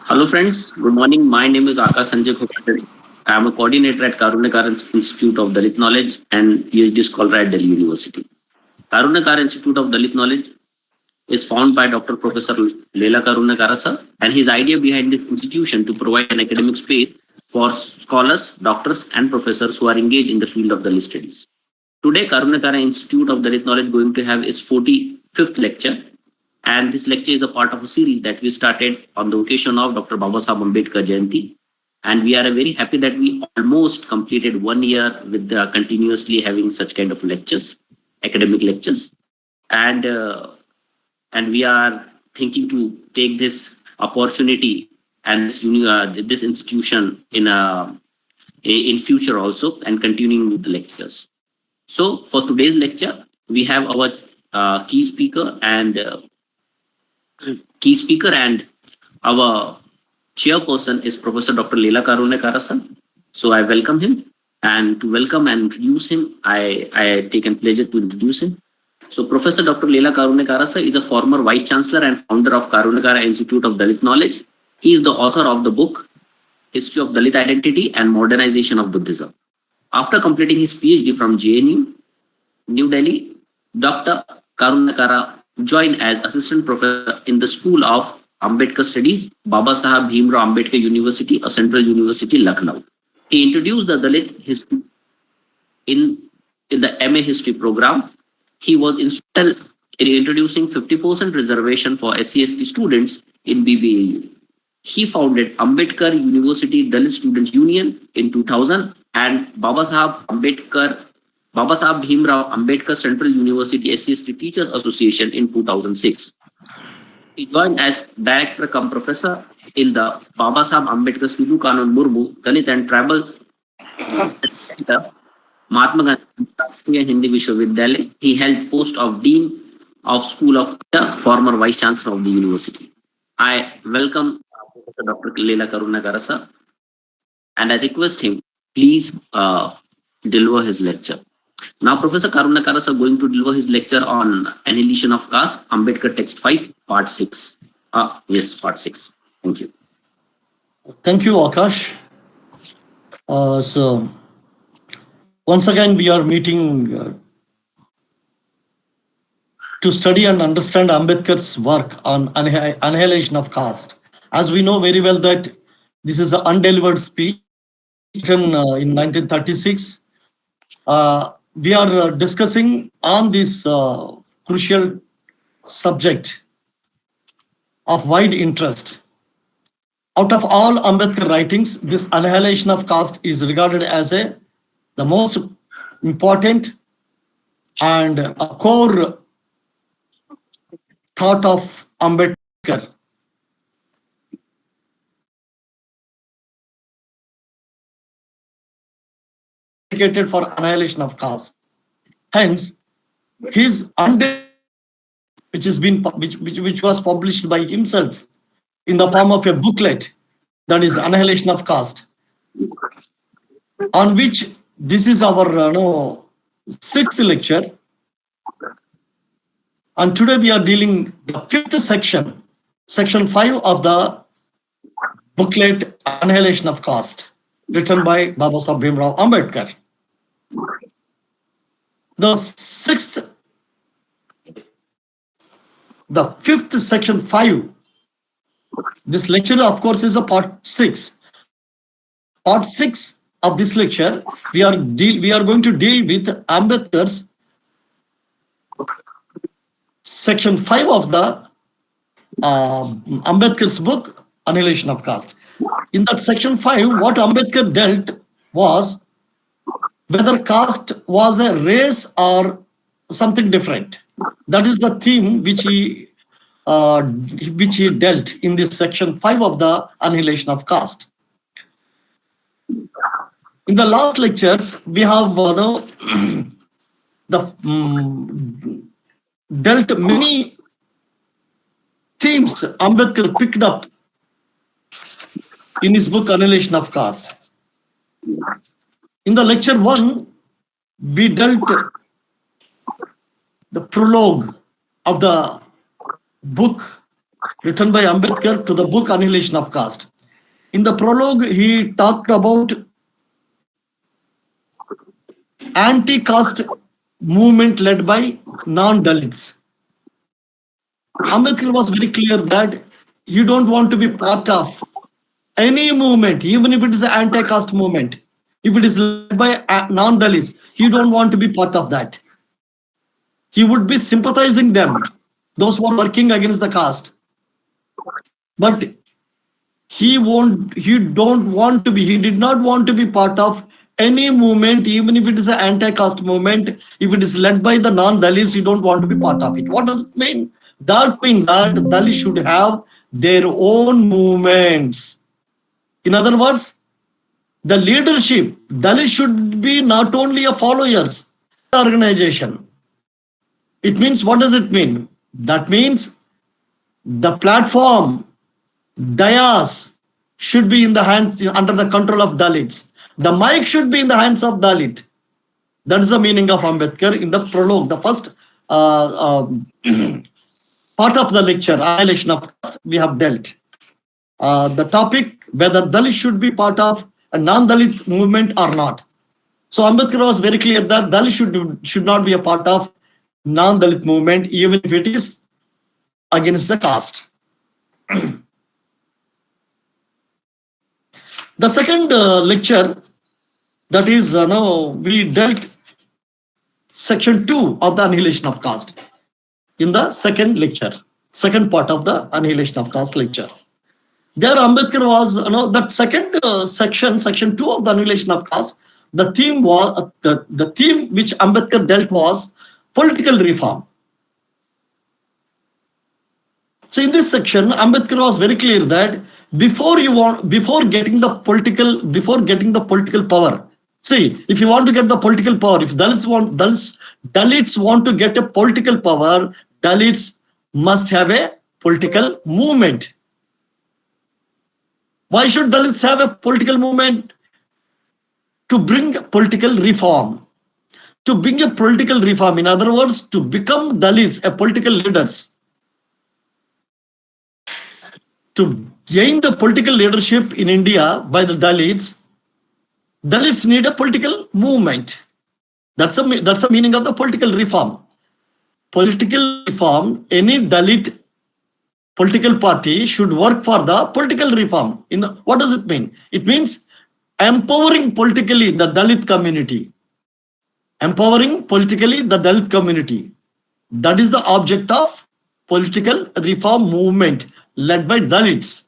Hello friends, good morning. My name is Akash. I am a coordinator at Karunyakara Institute of Dalit Knowledge and PhD scholar at Delhi University. Karunyakara Institute of Dalit Knowledge is founded by Dr. Professor Leela Karunyakara sir, and his idea behind this institution to provide an academic space for scholars, doctors and professors who are engaged in the field of Dalit studies. Today, Karunyakara Institute of Dalit Knowledge going to have its 45th lecture, and this lecture is a part of a series that we started on the occasion of Dr. Babasaheb Ambedkar Jayanti. And we are very happy that we almost completed 1 year with continuously having such kind of lectures, academic lectures. And we are thinking to take this opportunity and this institution in future also and continuing with the lectures. So for today's lecture, we have our key speaker and our chairperson is Professor Dr. Leela Karunyakara sir. So I welcome him, and to welcome and introduce him, I take a pleasure to introduce him. So Professor Dr. Leela Karunyakara sir is a former Vice Chancellor and founder of Karunyakara Institute of Dalit Knowledge. He is the author of the book History of Dalit Identity and Modernization of Buddhism. After completing his PhD from JNU, New Delhi, Dr. Karunyakara joined as assistant professor in the School of Ambedkar Studies, Babasaheb Bhimrao Ambedkar University, a central university, Lucknow. He introduced the Dalit history in the MA history program. He was instrumental in introducing 50% reservation for SC/ST students in BBAU. He founded Ambedkar University Dalit Students Union in 2000 and Babasaheb Bhimrao Ambedkar Central University SC/ST Teachers Association in 2006. He joined as director cum professor in the Babasaheb Ambedkar Sidhu Kanun Murmu Dalit and Tribal Center, Mahatma Gandhi Rashtriya Hindi Vishwavidyalaya. He held post of Dean of School of former Vice Chancellor of the university. I welcome Professor Dr. Leela Karunyakara sir, and I request him please deliver his lecture. Now, Professor Karunyakara is going to deliver his lecture on Annihilation of Caste, Ambedkar Text 5, Part 6. Yes, Part 6. Thank you. Thank you, Akash. So, once again, we are meeting to study and understand Ambedkar's work on Annihilation of Caste. As we know very well that this is an undelivered speech written in 1936. We are discussing on this crucial subject of wide interest. Out of all Ambedkar writings, this Annihilation of Caste is regarded as the most important and a core thought of Ambedkar. For annihilation of caste. Hence, his which was published by himself in the form of a booklet, that is Annihilation of Caste, on which this is our sixth lecture, and today we are dealing the fifth section, section 5 of the booklet Annihilation of Caste, written by Babasaheb Bhimrao Ambedkar. The fifth section 5. This lecture, of course, is a part 6. Part 6 of this lecture, we are going to deal with Ambedkar's section 5 of the Ambedkar's book, Annihilation of Caste. In that section 5, what Ambedkar dealt was whether caste was a race or something different. That is the theme which he dealt in this section 5 of the Annihilation of Caste. In the last lectures, we have dealt many themes Ambedkar picked up in his book Annihilation of Caste. In the lecture 1, we dealt the prologue of the book written by Ambedkar to the book Annihilation of Caste. In the prologue, he talked about anti-caste movement led by non-Dalits. Ambedkar was very clear that you don't want to be part of any movement, even if it is an anti-caste movement. If it is led by non-Dalits, you don't want to be part of that. He would be sympathizing them, those who are working against the caste. But he did not want to be part of any movement, even if it is an anti-caste movement. If it is led by the non-Dalits, you don't want to be part of it. What does it mean? That means that Dalits should have their own movements. In other words, the leadership, Dalits should be not only a followers organization. It means, what does it mean? That means the platform, dayas should be in the hands, under the control of Dalits. The mic should be in the hands of Dalit. That is the meaning of Ambedkar in the prologue, the first part of the lecture, Annihilation of Caste, we have dealt. The topic, whether Dalit should be part of a non-Dalit movement or not. So Ambedkar was very clear that Dalit should not be a part of non-Dalit movement, even if it is against the caste. The second lecture, that is, now we dealt section 2 of the Annihilation of Caste in the second lecture, second part of the Annihilation of Caste lecture. There Ambedkar was, that second section 2 of the Annihilation of Caste, the theme was, the theme which Ambedkar dealt was political reform. So in this section, Ambedkar was very clear that before getting the political power, see, if you want to get the political power, if Dalits want to get a political power, Dalits must have a political movement. Why should Dalits have a political movement? To bring political reform. To bring a political reform, in other words, to become Dalits, a political leaders. To gain the political leadership in India by the Dalits need a political movement. That's the meaning of the political reform. Political reform, any Dalit political party should work for the political reform. What does it mean? It means empowering politically the Dalit community. Empowering politically the Dalit community. That is the object of political reform movement led by Dalits.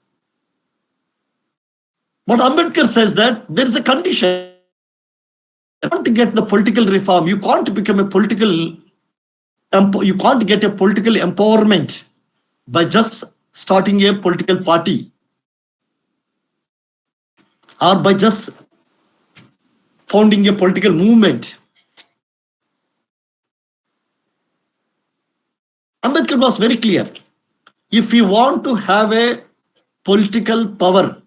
But Ambedkar says that there is a condition. You want to get the political reform, you can't become a political, you can't get a political empowerment by just starting a political party or by just founding a political movement. Ambedkar was very clear. If you want to have a political power,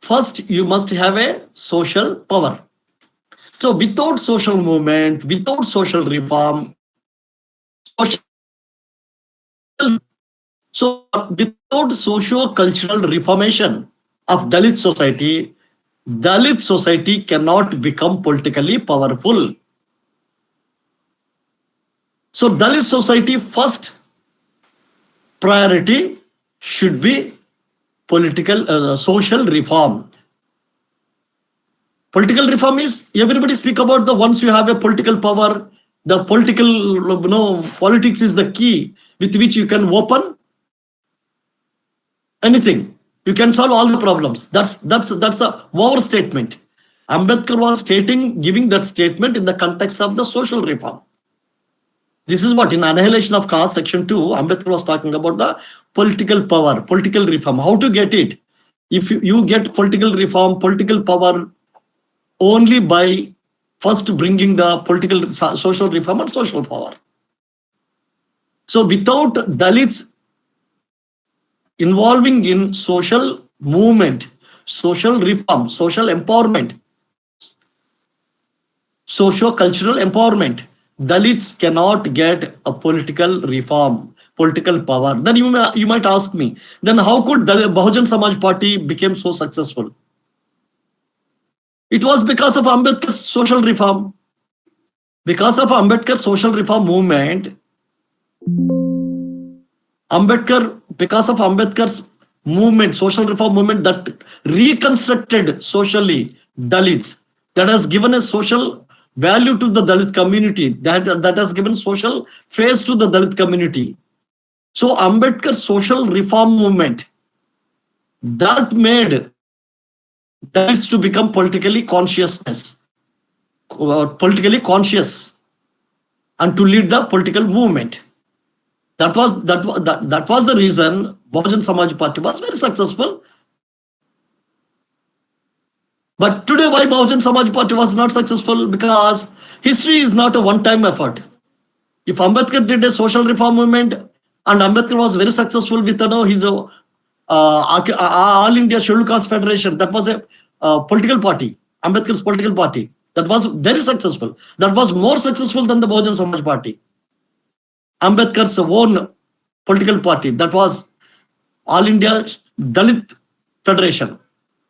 first you must have a social power. So without social movement, without social reform, without socio-cultural reformation of Dalit society cannot become politically powerful. So Dalit society first priority should be political, social reform. Political reform is, everybody speak about the once you have a political power, the political, politics is the key with which you can open anything. You can solve all the problems. That's a overstatement. Ambedkar was giving that statement in the context of the social reform. This is what in Annihilation of Caste, section 2, Ambedkar was talking about the political power, political reform. How to get it? If you get political reform, political power only by first bringing the political, social reform and social power. So without Dalits involving in social movement, social reform, social empowerment, socio-cultural empowerment, Dalits cannot get a political reform, political power. Then you might ask me, then how could the Bahujan Samaj Party became so successful? It was because of Ambedkar's social reform. Because of Ambedkar's social reform movement, because of Ambedkar's movement, social reform movement that reconstructed socially Dalits, that has given a social value to the Dalit community, that has given social face to the Dalit community. So Ambedkar's social reform movement that made Dalits to become politically conscious and to lead the political movement. That was the reason Bahujan Samaj Party was very successful. But today, why Bahujan Samaj Party was not successful? Because history is not a one-time effort. If Ambedkar did a social reform movement and Ambedkar was very successful with his All India Scheduled Caste Federation, that was a political party, Ambedkar's political party. That was very successful. That was more successful than the Bahujan Samaj Party. Ambedkar's own political party, that was All India Dalit Federation.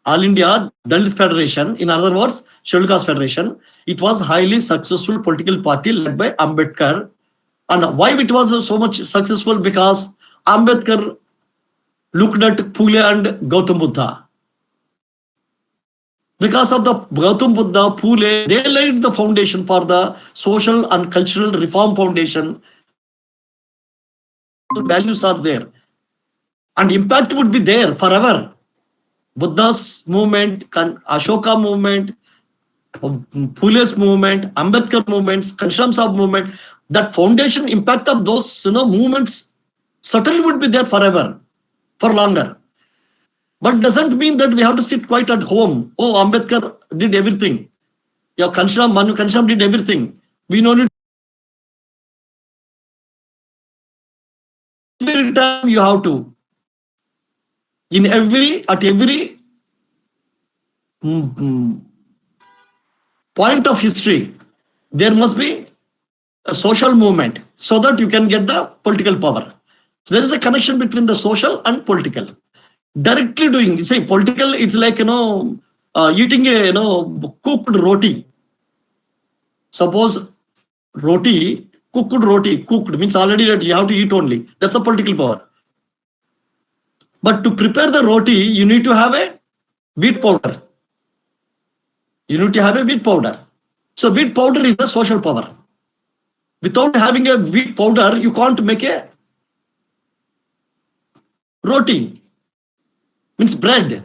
All India Dalit Federation, in other words, Scheduled Caste Federation, it was highly successful political party led by Ambedkar. And why it was so much successful? Because Ambedkar looked at Phule and Gautam Buddha. Because of the Gautam Buddha, Phule, they laid the foundation for the social and cultural reform foundation. The values are there. And impact would be there forever. Buddha's movement, Ashoka movement, Phule's movement, Ambedkar movements, Kanshram Sahib movement, that foundation impact of those movements certainly would be there forever, for longer. But doesn't mean that we have to sit quiet at home. Oh, Ambedkar did everything. Yeah, Manu Kanshram did everything. We know it. Every time you have to. At every point of history, there must be a social movement so that you can get the political power. So there is a connection between the social and political. Directly doing, say, political, it's like, eating a, cooked roti. Suppose cooked means already that you have to eat only. That's a political power. But to prepare the roti, you need to have a wheat powder. So wheat powder is the social power. Without having a wheat powder, you can't make a roti. Means bread.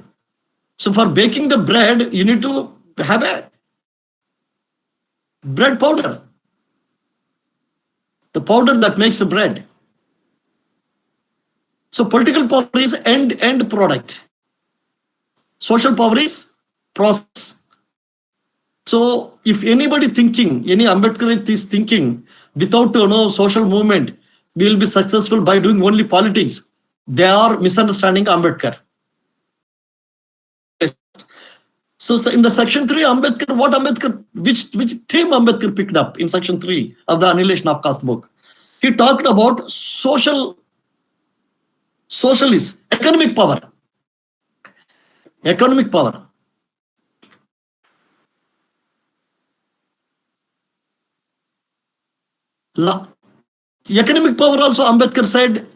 So for baking the bread, you need to have a bread powder. The powder that makes the bread. So political power is end product. Social power is process. So if anybody thinking, any Ambedkarite is thinking, without social movement, we will be successful by doing only politics, they are misunderstanding Ambedkar. So in the section 3, which theme Ambedkar picked up in section 3 of the Annihilation of Caste book? He talked about socialist, economic power. Economic power. Economic power also, Ambedkar said,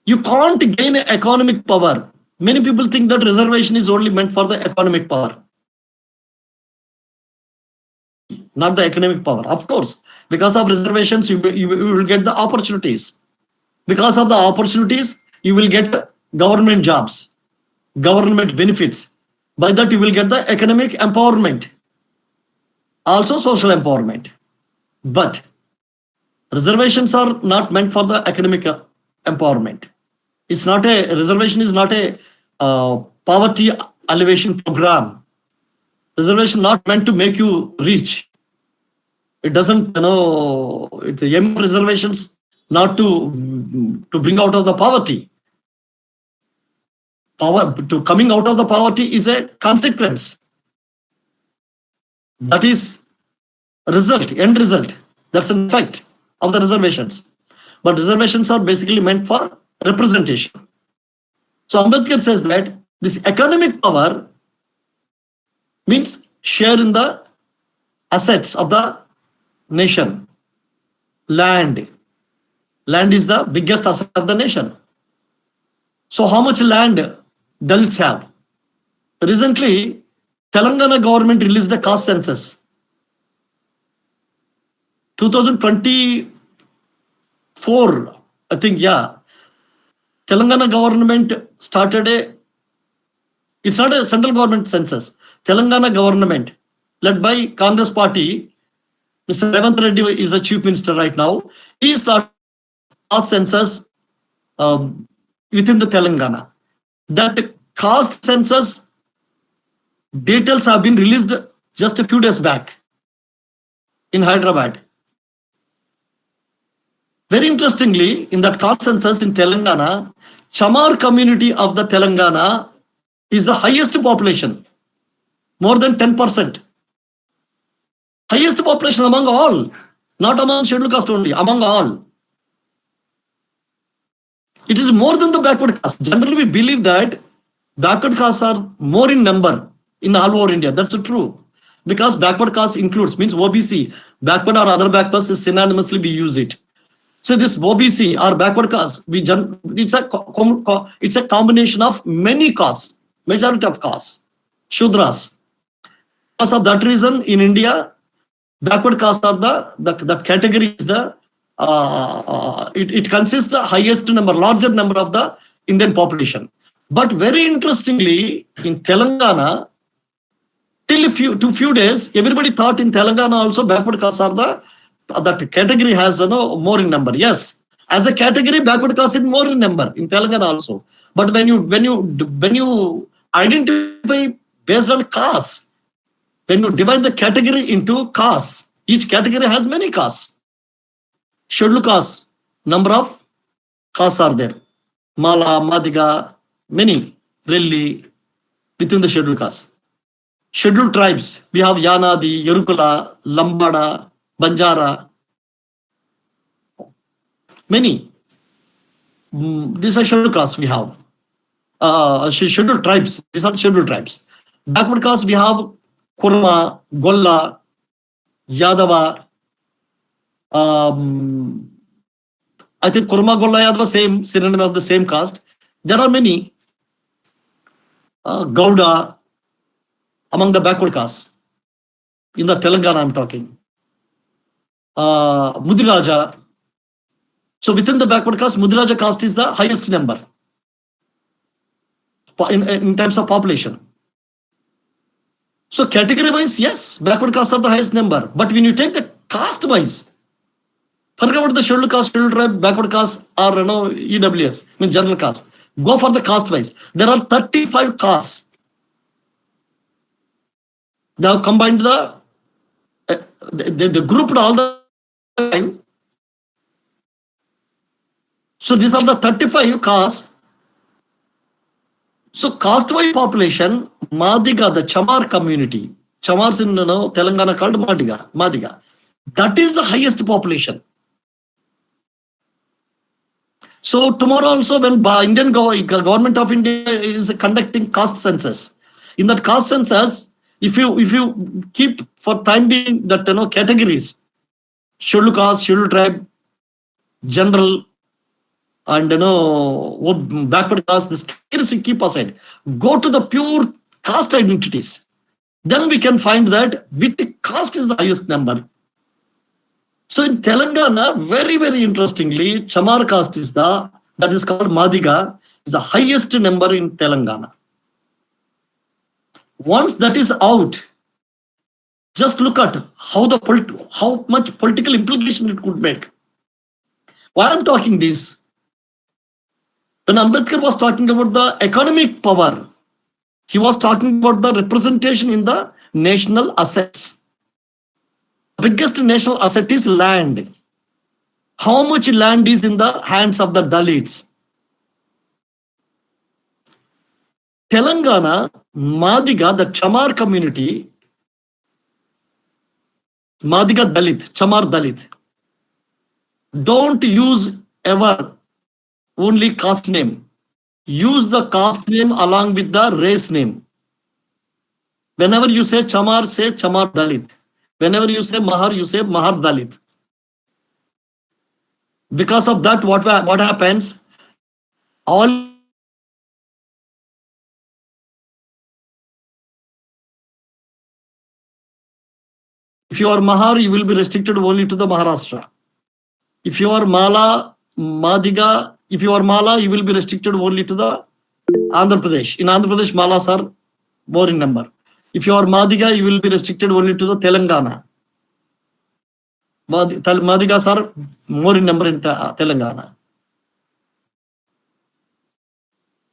you can't gain economic power. Many people think that reservation is only meant for the economic power. Not the economic power. Of course, because of reservations, you will get the opportunities. Because of the opportunities, you will get government jobs, government benefits. By that, you will get the economic empowerment, also social empowerment. But reservations are not meant for the academic empowerment. Reservation is not a poverty alleviation program. Reservation not meant to make you rich. It doesn't, the aim of reservations not to bring out of the poverty. Coming out of the poverty is a consequence. That is end result. That's an effect of the reservations. but reservations are basically meant for representation. So Ambedkar says that this economic power means share in the assets of the nation. Land is the biggest asset of the nation. So how much land Dalits have? Recently, Telangana government released the caste census. 2024, I think, yeah. Telangana government started it's not a central government census. Telangana government, led by Congress party, Mr. Revant Reddy is the chief minister right now. He started caste census within the Telangana. That caste census details have been released just a few days back in Hyderabad. Very interestingly, in that caste census in Telangana, Chamar community of the Telangana is the highest population, more than 10%. Highest population among all, not among scheduled caste only, among all. It is more than the backward caste. Generally, we believe that backward castes are more in number in all over India. That's true. Because backward caste includes, means OBC, backward or other backwards is synonymously we use it. So this OBC or backward caste, it's a combination of many castes, majority of castes, Shudras. Because of that reason, in India, backward castes are the category is the it consists the highest number, larger number of the Indian population. But very interestingly, in Telangana, till few days, everybody thought in Telangana also backward castes are that category has more in number. Yes, as a category, backward caste is more in number in Telangana also. But when you identify based on caste, when you divide the category into castes, each category has many castes. Scheduled castes, number of castes are there. Mala, Madiga, many, really, within the scheduled castes. Scheduled tribes, we have Yanadi, Yerukula, Lambada, Banjara, many. These are scheduled castes we have. Scheduled tribes, these are scheduled tribes. Backward castes we have Kurma, Golla, Yadava. I think Kurma, Golla, Yadava, same synonym of the same caste. There are many. Gauda, among the backward castes. In the Telangana, I'm talking. Mudiraja. So within the backward caste, Mudiraja caste is the highest number in terms of population. So category wise, yes, backward castes are the highest number. But when you take the caste wise, forget about the scheduled caste, scheduled tribe, backward caste or EWS, mean general caste. Go for the caste wise. There are 35 castes. They have combined they grouped all the time. So these are the 35 castes. So caste-wise population, Madiga, the Chamar community, Chamars in Telangana called Madiga. That is the highest population. So tomorrow also when Indian government of India is conducting caste census, in that caste census, if you keep for time being that categories, scheduled caste, scheduled tribe, general, and backward caste, this categories we keep aside. Go to the pure caste identities. Then we can find that which caste is the highest number. So in Telangana, very, very interestingly, Chamar caste is that is called Madiga, is the highest number in Telangana. Once that is out, just look at how much political implication it could make. Why I'm talking this? When Ambedkar was talking about the economic power, he was talking about the representation in the national assets. The biggest national asset is land. How much land is in the hands of the Dalits? Telangana, Madiga, the Chamar community, Madiga Dalit, Chamar Dalit, don't use ever only caste name. Use the caste name along with the race name. Whenever you say Chamar, say Chamar Dalit. Whenever you say Mahar, you say Mahar Dalit. Because of that, what happens? All your caste will be if you are Mahar, you will be restricted only to the Maharashtra. If you are Mala, Madiga, if you are Mala, you will be restricted only to the Andhra Pradesh. In Andhra Pradesh, Malas are more in number. If you are Madiga, you will be restricted only to the Telangana. Madigas are more in number in Telangana.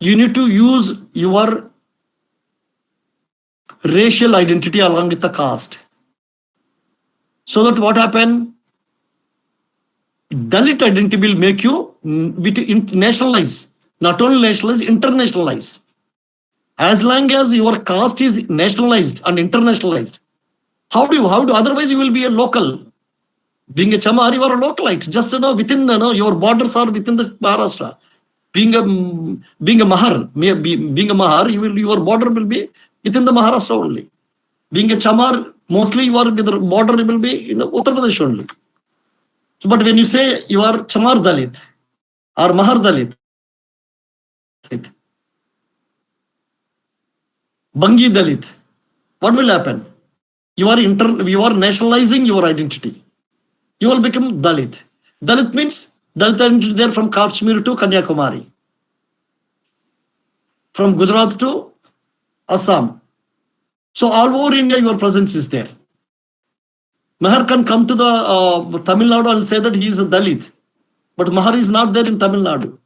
You need to use your racial identity along with the caste. So that what happen? Dalit identity will make you nationalize, not only nationalize, internationalize. As long as your caste is nationalized and internationalized, how do otherwise you will be a local. Being a Chamar, you are a localite. Just within your borders are within the Maharashtra. Being a Mahar, being a Mahar, your border will be within the Maharashtra only. Being a Chamar, mostly your border will be in Uttar Pradesh only. So, but when you say you are Chamar Dalit or Mahar Dalit, Bangi Dalit, what will happen? You are nationalizing your identity. You will become Dalit. Dalit means Dalit identity there from Kashmir to Kanyakumari, from Gujarat to Assam. So all over India, your presence is there. Mahar can come to the Tamil Nadu and say that he is a Dalit, but Mahar is not there in Tamil Nadu.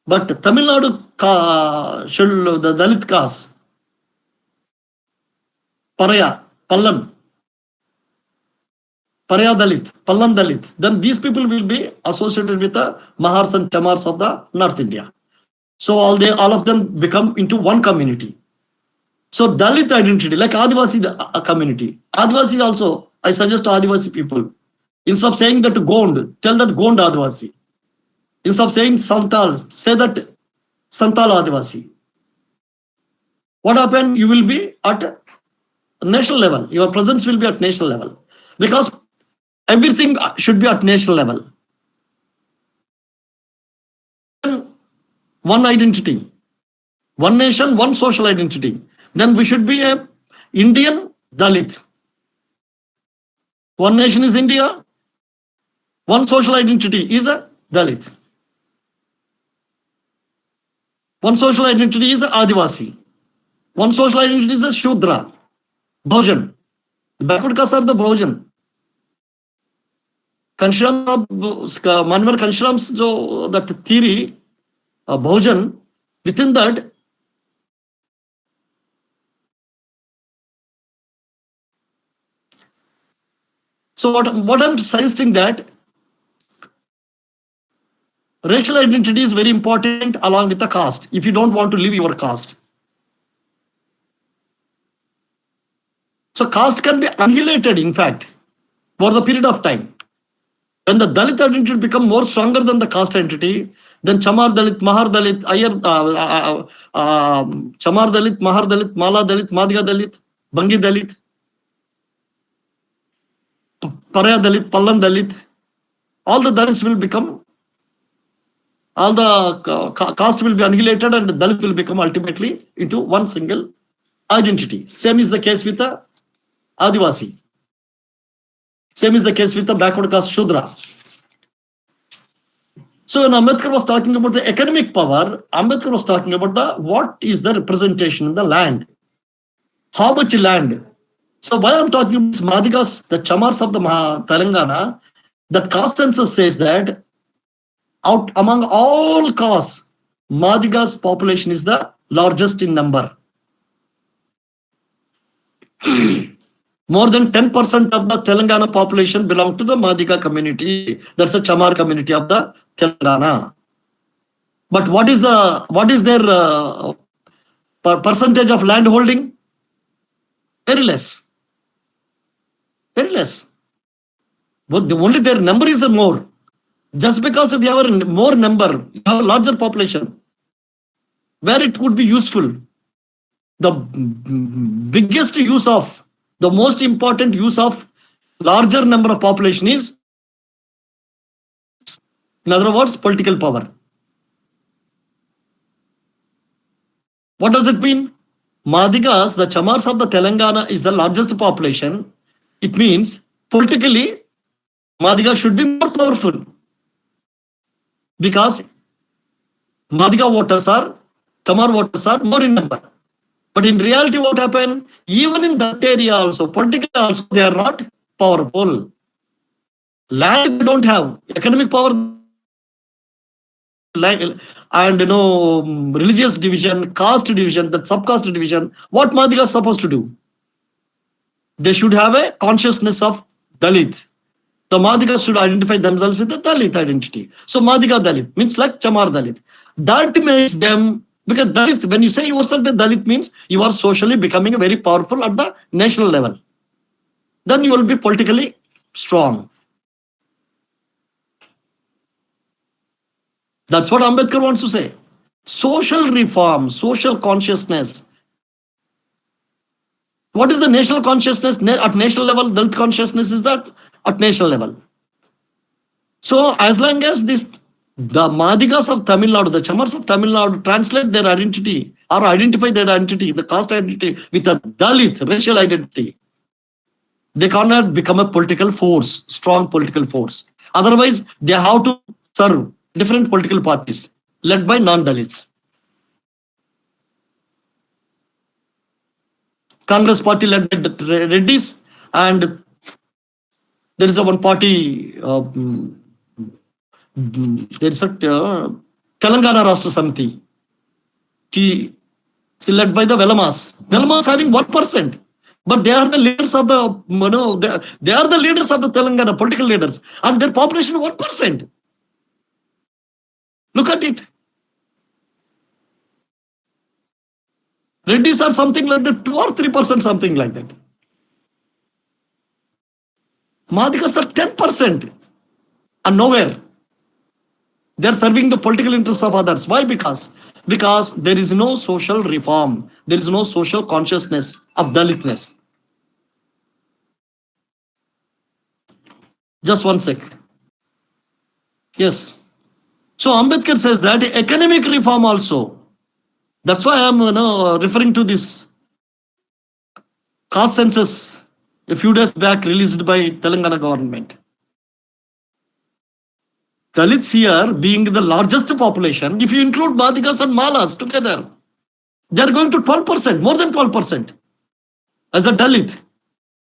But Tamil Nadu should the Dalit caste, Paraya, Pallan, Paraya Dalit, Pallan Dalit, then these people will be associated with the Mahars and Chamars of the North India. So all of them become into one community. So Dalit identity, like Adivasi community. Adivasi also, I suggest to Adivasi people, instead of saying that Gond, tell that Gond Adivasi. Instead of saying Santal, say that Santal Adivasi. What happened? You will be at national level. Your presence will be at national level. Because everything should be at national level. One identity. One nation, one social identity. Then we should be a Indian Dalit. One nation is India. One social identity is a Dalit. One social identity is a Adivasi. One social identity is a Shudra. Bhojan. The backward castes are the Bhojan. Manvar Kanshram's that theory, Bhojan, within that, so what I'm suggesting that racial identity is very important along with the caste. If you don't want to leave your caste, so caste can be annihilated. In fact, for the period of time, when the Dalit identity become more stronger than the caste identity, then Chamar Dalit, Mahar Dalit, Chamar Dalit, Mahar Dalit, Mala Dalit, Madiga Dalit, Bangi Dalit, Paraya Dalit, Pallan Dalit, all the Dalits will become, all the caste will be annihilated and the Dalit will become ultimately into one single identity. Same is the case with the Adivasi. Same is the case with the backward caste Shudra. So when Ambedkar was talking about the economic power, Ambedkar was talking about what is the representation in the land. How much land? So why I'm talking about Madigas, the Chamars of the Telangana, the caste census says that out among all castes, Madigas population is the largest in number. More than 10% of the Telangana population belong to the Madiga community. That's the Chamar community of the Telangana. But what is their percentage of land holding? Very less. Very less. But only their number is the more. Just because if you have a more number, you have a larger population, where it would be useful. The biggest use of, the most important use of larger number of population is, in other words, political power. What does it mean? Madigas, the Chamars of the Telangana is the largest population. It means politically, Madiga should be more powerful because Madiga voters are, Chamar voters are more in number. But in reality, what happened? Even in that area also, politically also, they are not powerful. Land they don't have, economic power, and religious division, caste division, that subcaste division. What Madiga is supposed to do? They should have a consciousness of Dalit. The Madigas should identify themselves with the Dalit identity. So Madiga Dalit means like Chamar Dalit. That makes them, because Dalit, when you say yourself a Dalit, means you are socially becoming very powerful at the national level. Then you will be politically strong. That's what Ambedkar wants to say. Social reform, social consciousness. What is the national consciousness? At national level, Dalit consciousness is that at national level. So as long as the Madigas of Tamil Nadu, the Chamars of Tamil Nadu translate their identity or identify their identity, the caste identity with a Dalit racial identity, they cannot become a political force, strong political force. Otherwise, they have to serve different political parties led by non-Dalits. Congress party led by the Reddys, and there is a one party, there is a Telangana Rashtra Samiti. She led by the Velamas. Velamas having 1%, but they are the leaders of the, they are the leaders of the Telangana, political leaders, and their population 1%. Look at it. Reddys are something like that, 2 or 3%, something like that. Madigas are 10% and nowhere. They are serving the political interests of others. Why? Because there is no social reform. There is no social consciousness of Dalitness. Just one sec. Yes. So Ambedkar says that economic reform also. That's why I am referring to this caste census a few days back released by Telangana government. Dalits here being the largest population, if you include Madigas and Malas together, they are going to 12%, more than 12% as a Dalit.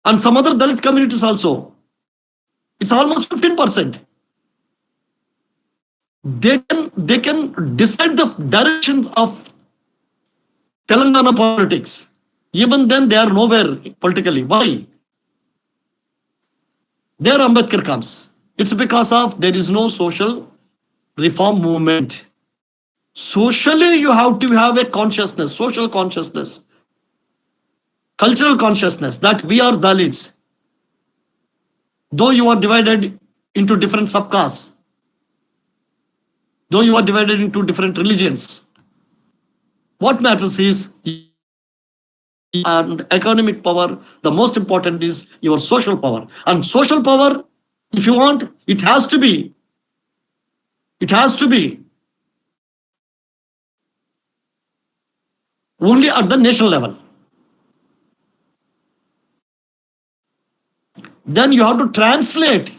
And some other Dalit communities also. It's almost 15%. They can decide the direction of Telangana politics. Even then, they are nowhere politically. Why? There Ambedkar comes. It's because of there is no social reform movement. Socially, you have to have a consciousness, social consciousness, cultural consciousness that we are Dalits. Though you are divided into different subcastes, though you are divided into different religions, what matters is and economic power. The most important is your social power. And social power, if you want, it has to be only at the national level. Then you have to translate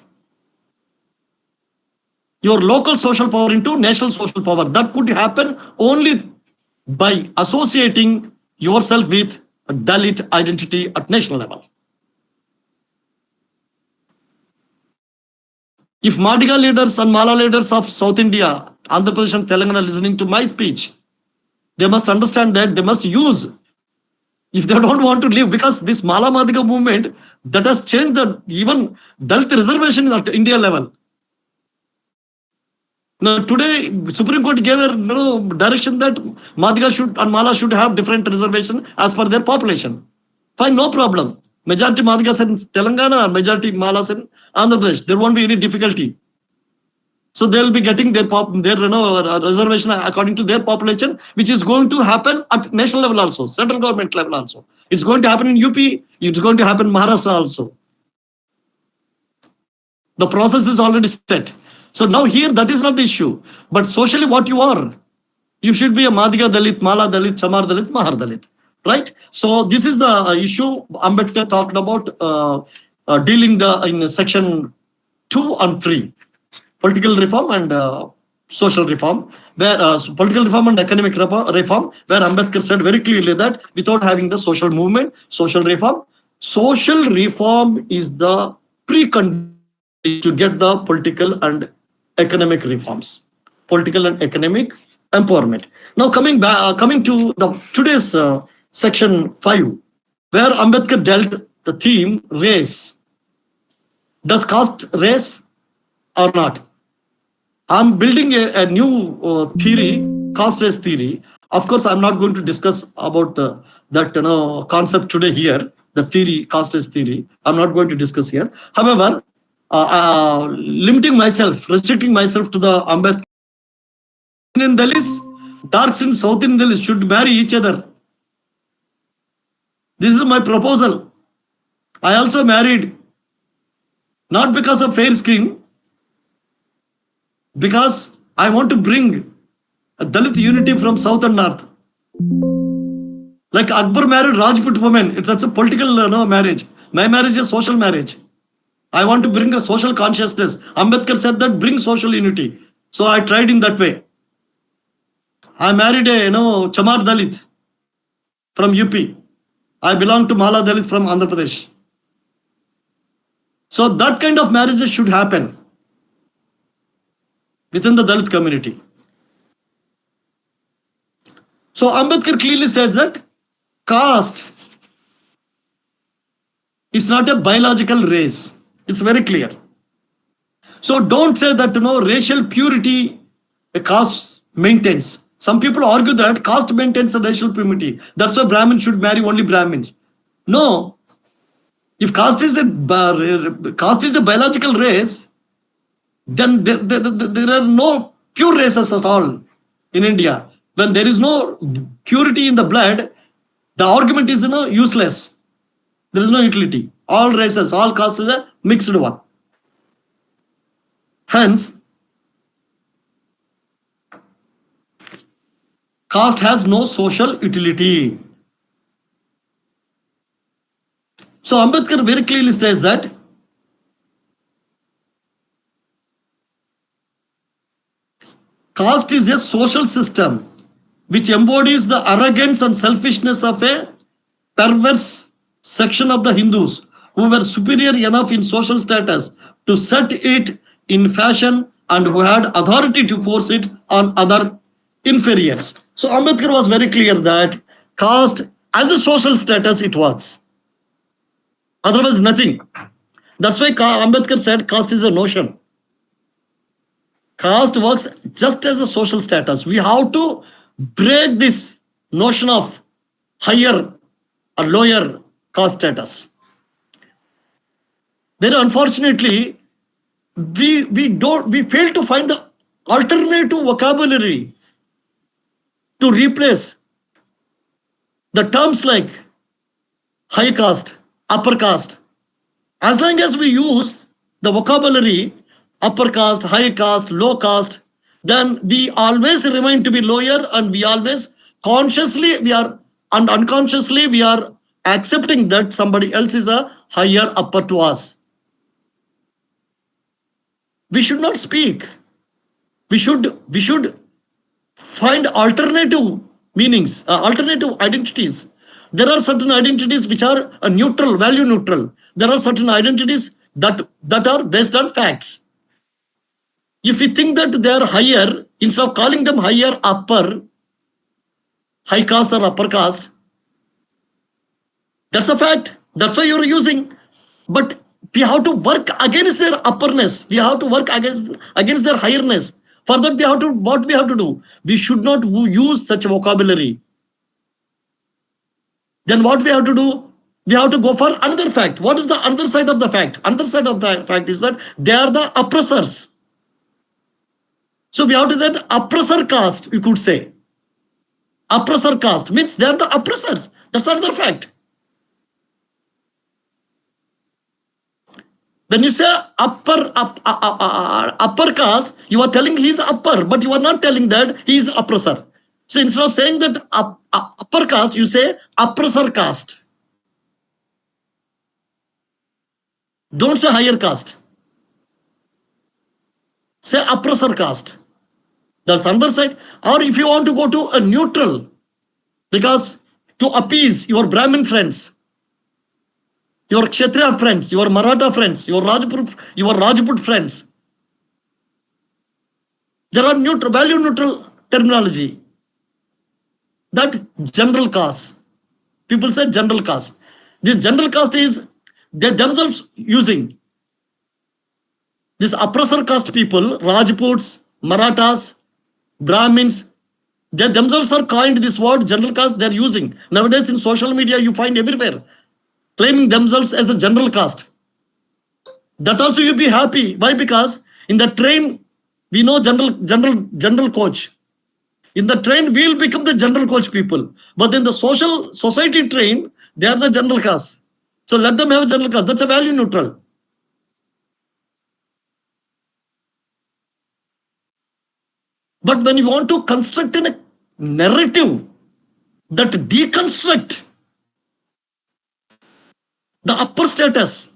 your local social power into national social power. That could happen only by associating yourself with a Dalit identity at national level. If Madiga leaders and Mala leaders of South India, Andhra Pradesh and Telangana listening to my speech, they must understand that they must use, if they don't want to live, because this Mala Madiga movement that has changed the even Dalit reservation at India level. Now today, Supreme Court gave a direction that Madiga should and Mala should have different reservation as per their population. Fine, no problem. Majority Madhyakas in Telangana, majority Malas in Andhra Pradesh. There won't be any difficulty. So they will be getting their reservation according to their population, which is going to happen at national level also, central government level also. It's going to happen in UP. It's going to happen in Maharashtra also. The process is already set. So now here, that is not the issue. But socially, what you are, you should be a Madhya Dalit, Mala Dalit, Chamar Dalit, Mahar Dalit. Right? So this is the issue Ambedkar talked about dealing in section 2 and 3. Political reform and social reform, where political reform and economic reform, where Ambedkar said very clearly that without having the social movement, social reform is the precondition to get the political and economic reforms, political and economic empowerment. Now coming to the today's section 5, where Ambedkar dealt the theme race. Does caste race or not? I'm building a new theory, caste race theory. Of course, I'm not going to discuss about that concept today here. The theory, caste race theory. I'm not going to discuss here. However, restricting myself to the Ambedkar. In Dalits, darks in South Indian Dalits should marry each other. This is my proposal. I also married, not because of fair skin, because I want to bring a Dalit unity from South and North. Like Akbar married Rajput women, that's a political marriage. My marriage is social marriage. I want to bring a social consciousness. Ambedkar said that bring social unity. So I tried in that way. I married a Chamar Dalit from UP. I belong to Mala Dalit from Andhra Pradesh. So that kind of marriages should happen within the Dalit community. So Ambedkar clearly says that caste is not a biological race. It's very clear. So don't say that racial purity a caste maintains. Some people argue that caste maintains the racial purity. That's why Brahmins should marry only Brahmins. No. If caste is a biological race, then there are no pure races at all in India. When there is no purity in the blood, the argument is useless. There is no utility. All races, all castes is a mixed one. Hence, caste has no social utility. So Ambedkar very clearly says that caste is a social system which embodies the arrogance and selfishness of a perverse section of the Hindus who were superior enough in social status to set it in fashion and who had authority to force it on other inferiors. So Ambedkar was very clear that caste as a social status it works. Otherwise nothing. That's why Ambedkar said caste is a notion. Caste works just as a social status. We have to break this notion of higher or lower caste status. Very unfortunately, we fail to find the alternative vocabulary to replace the terms like high caste, upper caste. As long as we use the vocabulary upper caste, high caste, low caste, then we always remain to be lower, and we always unconsciously we are accepting that somebody else is a higher upper to us. We should not speak. We should find alternative meanings, alternative identities. There are certain identities which are neutral, value neutral. There are certain identities that are based on facts. If we think that they are higher, instead of calling them higher, upper, high caste or upper caste, that's a fact. That's why you're using. But we have to work against their upperness. We have to work against their highness. For that, what we have to do? We should not use such a vocabulary. Then what we have to do? We have to go for another fact. What is the other side of the fact? Other side of the fact is that they are the oppressors. So we have to that oppressor caste, you could say. Oppressor caste means they are the oppressors. That's another fact. When you say upper caste, you are telling he is upper, but you are not telling that he is oppressor. So instead of saying that upper caste, you say oppressor caste. Don't say higher caste. Say oppressor caste. That's another side. Or if you want to go to a neutral, because to appease your Brahmin friends, your Kshatriya friends, your Maratha friends, your Rajput friends, there are value neutral terminology. That general caste. People say general caste. This general caste is they themselves using. This oppressor caste people, Rajputs, Marathas, Brahmins, they themselves are coined this word general caste they're using. Nowadays in social media you find everywhere claiming themselves as a general caste. That also you'll be happy. Why? Because in the train we know general coach. In the train we'll become the general coach people. But in the society train, they are the general caste. So let them have a general caste. That's a value neutral. But when you want to construct a narrative that deconstruct the upper status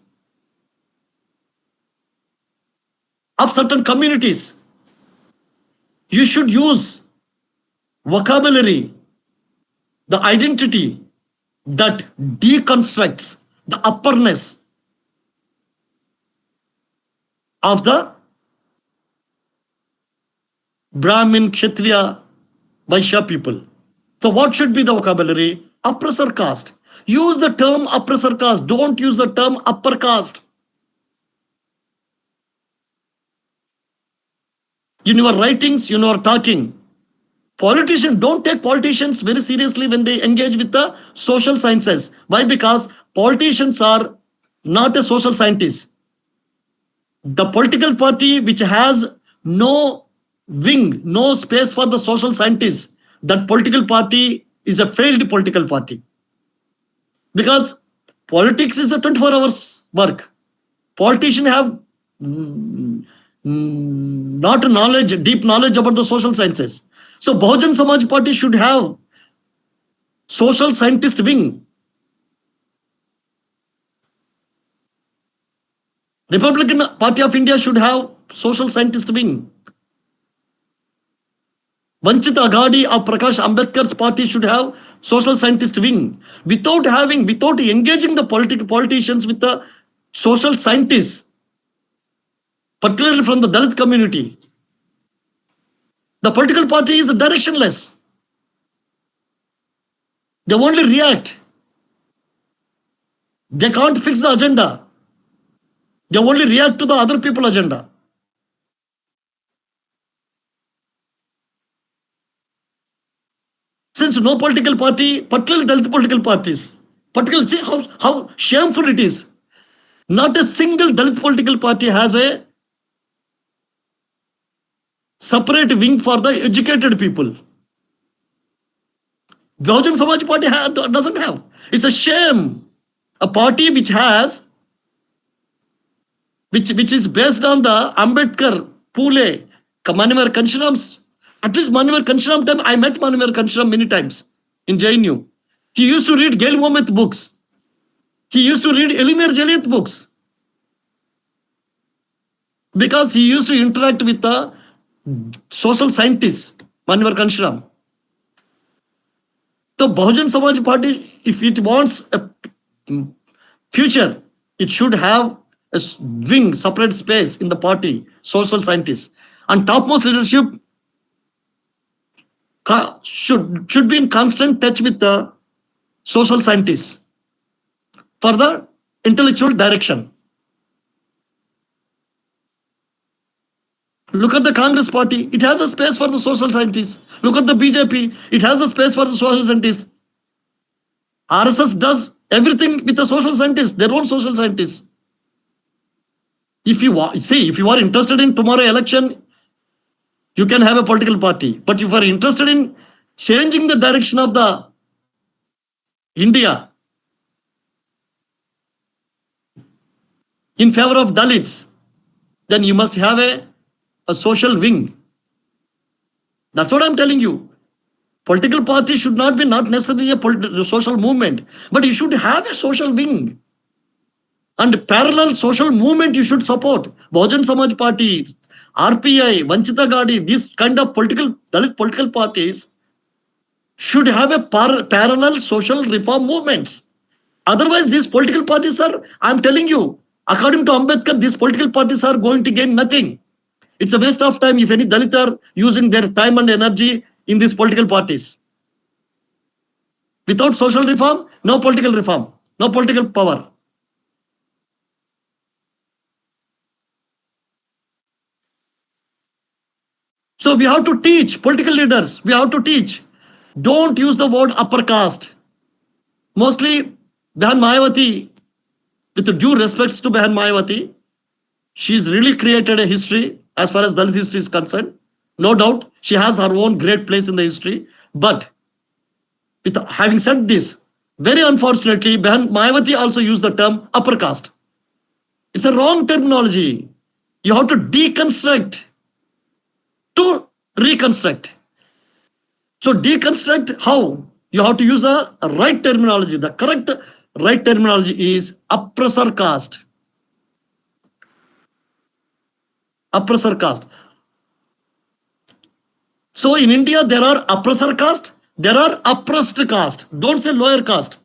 of certain communities, you should use vocabulary, the identity that deconstructs the upperness of the Brahmin, Kshatriya, Vaishya people. So what should be the vocabulary? Oppressor caste. Use the term oppressor caste. Don't use the term upper caste. In your writings, in your talking, politicians, don't take politicians very seriously when they engage with the social sciences. Why? Because politicians are not a social scientist. The political party which has no wing, no space for the social scientists, that political party is a failed political party. Because politics is a 24 hours work. Politicians have not knowledge, deep knowledge about the social sciences. So Bahujan Samaj Party should have social scientist wing. Republican Party of India should have social scientist wing. Vanchita Aghadi of Prakash Ambedkar's party should have social scientist wing. Without engaging the politicians with the social scientists, particularly from the Dalit community, the political party is directionless. They only react. They can't fix the agenda. They only react to the other people's agenda. Since no political party, particularly Dalit political parties, particularly see how shameful it is. Not a single Dalit political party has a separate wing for the educated people. Bahujan Samaj Party doesn't have. It's a shame. A party which has, which is based on the Ambedkar, Pule, Manivar Kanshiram's. At least Manivar Kanshiram time, I met Manivar Kanshiram many times in JNU. He used to read Gail Mohammed books. He used to read Elimir Jaliyat books. Because he used to interact with the social scientists, Manivar Kanshiram. The Bahujan Samaj Party, if it wants a future, it should have a wing, separate space in the party, social scientists. And topmost leadership should be in constant touch with the social scientists for the intellectual direction. Look at the Congress party, it has a space for the social scientists. Look at the BJP, it has a space for the social scientists. RSS does Everything with the social scientists, their own social scientists. If you are interested in tomorrow election, you can have a political party. But if you are interested in changing the direction of the India in favor of Dalits, then you must have a social wing. That's what I'm telling you. Political party should not be not necessarily a social movement, but you should have a social wing. And parallel social movement you should support. Bahujan Samaj Party, RPI, Vanchita Gadi, these kind of Dalit political parties should have a parallel social reform movements. Otherwise, these political parties are, I'm telling you, according to Ambedkar, these political parties are going to gain nothing. It's a waste of time if any Dalit are using their time and energy in these political parties. Without social reform, no political power. So we have to teach political leaders, we have to teach. Don't use the word upper caste. Mostly, Behan Mayawati, with due respects to Behan Mayawati, she's really created a history as far as Dalit history is concerned. No doubt, she has her own great place in the history. But with having said this, very unfortunately, Behan Mayawati also used the term upper caste. It's a wrong terminology. You have to deconstruct to reconstruct. So deconstruct how? You have to use a right terminology. The correct right terminology is oppressor caste. Oppressor caste. So in India, there are oppressor caste, there are oppressed caste. Don't say lower caste.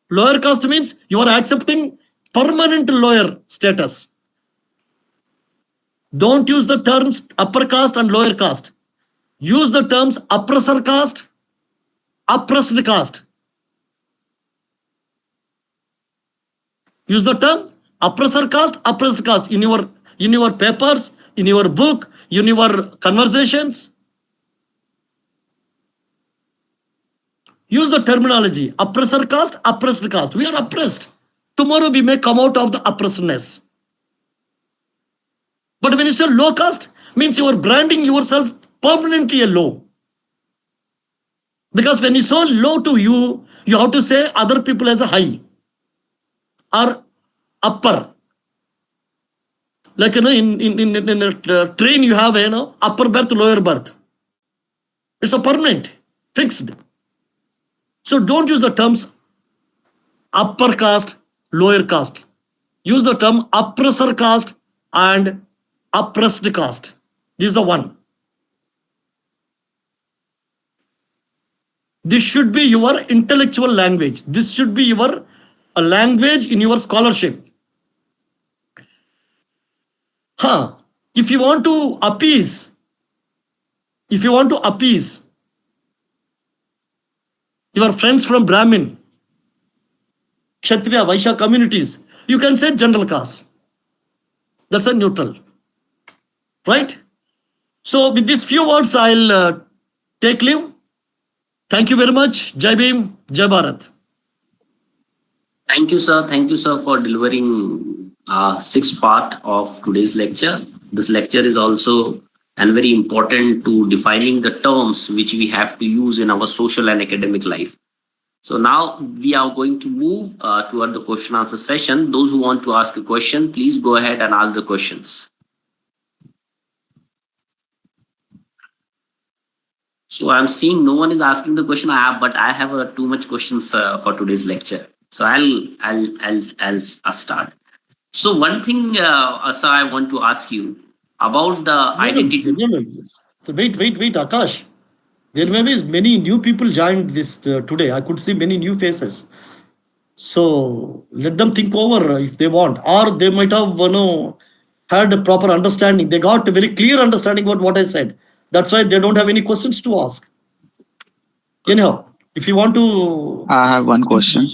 Lower caste means you are accepting permanent lower status. Don't use the terms upper caste and lower caste. Use the terms oppressor caste, oppressed caste. Use the term oppressor caste, oppressed caste in your papers, in your book, in your conversations. Use the terminology oppressor caste, oppressed caste. We are oppressed. Tomorrow we may come out of the oppressedness. But when you say low caste, means you are branding yourself permanently a low. Because when you say low to you, you have to say other people as a high or upper. Like in a train you have upper berth, lower berth. It's a permanent, fixed. So don't use the terms upper caste, lower caste. Use the term oppressor caste and oppressed caste. This is the one. This should be your intellectual language. This should be your a language in your scholarship. If you want to appease, your friends from Brahmin, Kshatriya, Vaishya communities, you can say general caste. That's a neutral. Right? So with these few words, I'll take leave. Thank you very much. Jai Bhim, Jai Bharat. Thank you, sir. Thank you, sir, for delivering sixth part of today's lecture. This lecture is also and very important to defining the terms which we have to use in our social and academic life. So now we are going to move toward the question answer session. Those who want to ask a question, please go ahead and ask the questions. So I'm seeing no one is asking the question but I have too much questions for today's lecture. So I'll start. So one thing, sir, I want to ask you about the identity. Wait, Akash. There may be many new people joined this today. I could see many new faces. So let them think over if they want, or they might have had a proper understanding. They got a very clear understanding about what I said. That's why they don't have any questions to ask. Anyhow, if you want to, I have one question.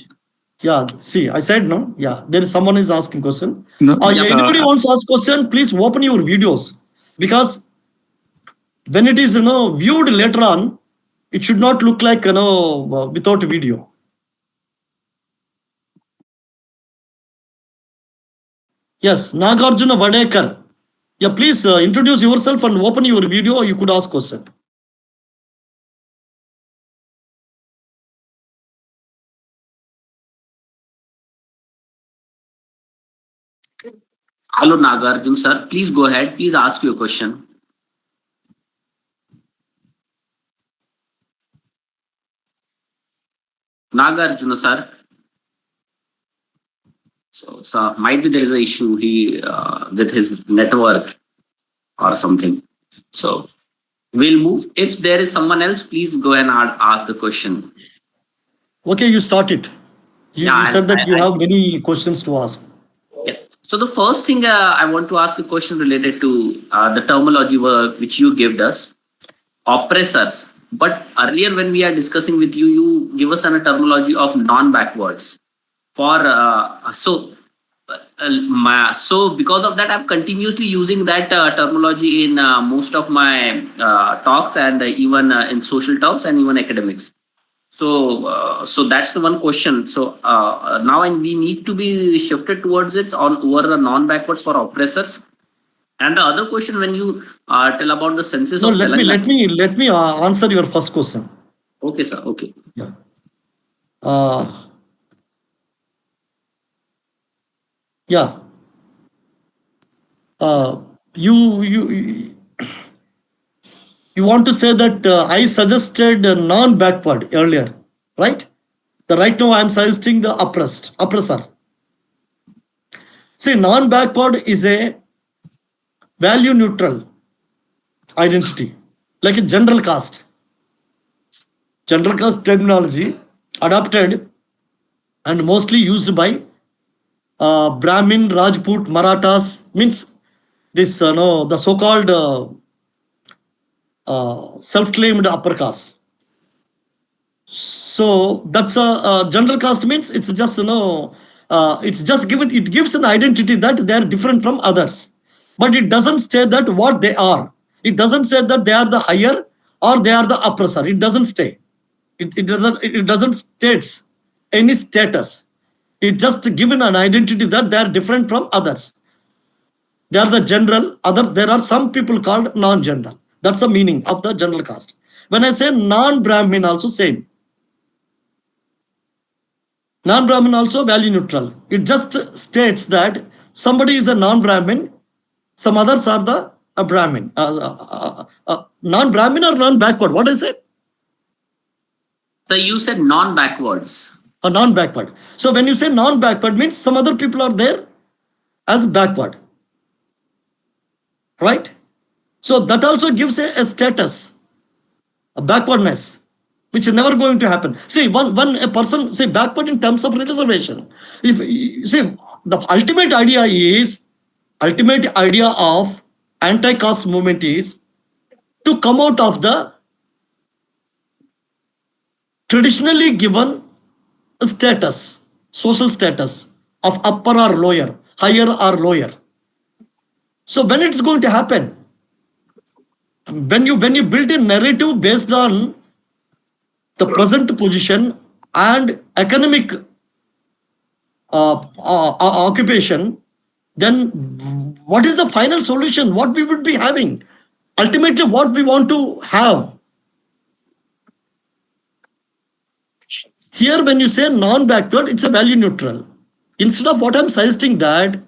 Yeah, see, I said no. Yeah, there is someone is asking question. No, Anybody wants to ask question, please open your videos, because when it is viewed later on, it should not look like without video. Yes, Nagarjuna Vadekar. Yeah, please introduce yourself and open your video. You could ask question. Hello, Nagarjun sir. Please go ahead. Please ask your question. Nagarjuna sir. So might be there is a issue with his network or something. So we'll move. If there is someone else, please go and ask the question. Okay, you start it. You said that you have many questions to ask. Yeah. So the first thing I want to ask a question related to the terminology which you gave us, oppressors. But earlier when we are discussing with you, you give us a terminology of non-backwards. So because of that, I'm continuously using that terminology in most of my talks and even in social terms and even academics. So that's the one question. So now we need to be shifted towards it on over the non-backwards for oppressors. And the other question, when you tell about the census No, of Telangana. let me answer your first question. Okay, sir. Okay. Yeah. Yeah. You you want to say that I suggested non-backward earlier, right? The right now I am suggesting the oppressor. See, non-backward is a value neutral identity, like a general caste. General caste terminology adopted and mostly used by Brahmin, Rajput, Marathas, means this no the so-called self-claimed upper caste. So that's a general caste means it's just it's just given, it gives an identity that they are different from others, but it doesn't say that what they are. It doesn't say that they are the higher or they are the oppressor. It doesn't stay. It doesn't states any status. It just given an identity that they are different from others. They are the general. Other there are some people called non-general. That's the meaning of the general caste. When I say non-Brahmin, also same. Non-Brahmin also value neutral. It just states that somebody is a non-Brahmin, some others are the Brahmin. Non-Brahmin or non-backward? What is it? So you said non-backwards. A non-backward. So when you say non-backward means some other people are there as backward. Right? So that also gives a status, a backwardness, which is never going to happen. See, one a person say backward in terms of reservation. If see, the ultimate idea of anti-caste movement is to come out of the traditionally given status, social status of upper or lower, higher or lower. So when it's going to happen, when you build a narrative based on the present position and economic occupation, then what is the final solution? What we would be having? Ultimately, what we want to have. Here, when you say non-backward, it's a value neutral. Instead of what I'm suggesting that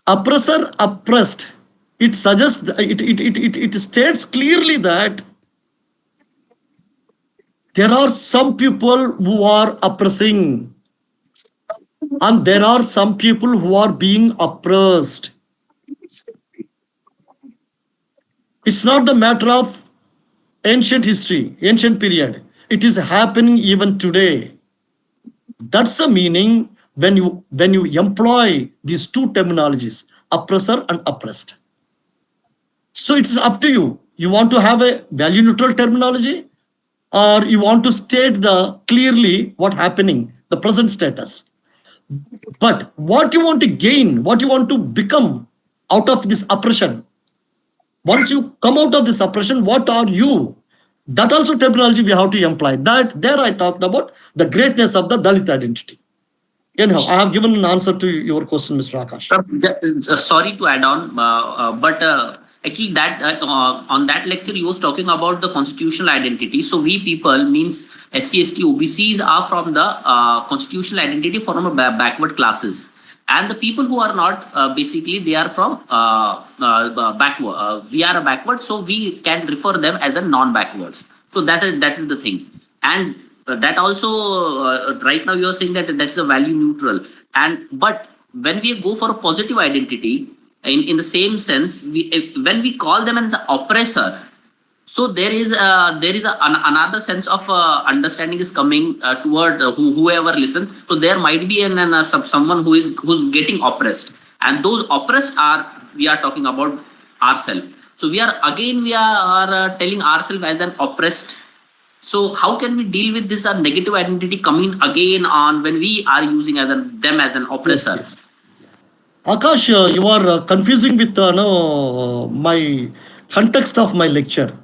oppressor oppressed, it suggests it states clearly that there are some people who are oppressing and there are some people who are being oppressed. It's not the matter of ancient history, ancient period. It is happening even today. That's the meaning when you employ these two terminologies, oppressor and oppressed. So it's up to you. You want to have a value neutral terminology, or you want to state the clearly what happening, the present status. But what you want to gain, what you want to become out of this oppression, once you come out of this oppression, what are you? That also terminology we have to employ. That there I talked about the greatness of the Dalit identity. Anyhow, I have given an answer to your question, Mr. Akash. Sorry to add on, but actually that on that lecture you was talking about the constitutional identity. So we people means SC, ST, OBCs are from the constitutional identity from a backward classes, and the people who are not basically they are from backward. We are a backward, so we can refer them as a non-backwards. So that is the thing, and that also right now you are saying that that's a value neutral, and but when we go for a positive identity in the same sense when we call them as an oppressor, so there is another sense of understanding is coming toward whoever listens. So there might be someone who's getting oppressed, and those oppressed are we are talking about ourselves. So we are telling ourselves as an oppressed. So how can we deal with this negative identity coming again on when we are using them as an Yes, oppressor? yes. Akash, you are confusing with no, my context of my lecture.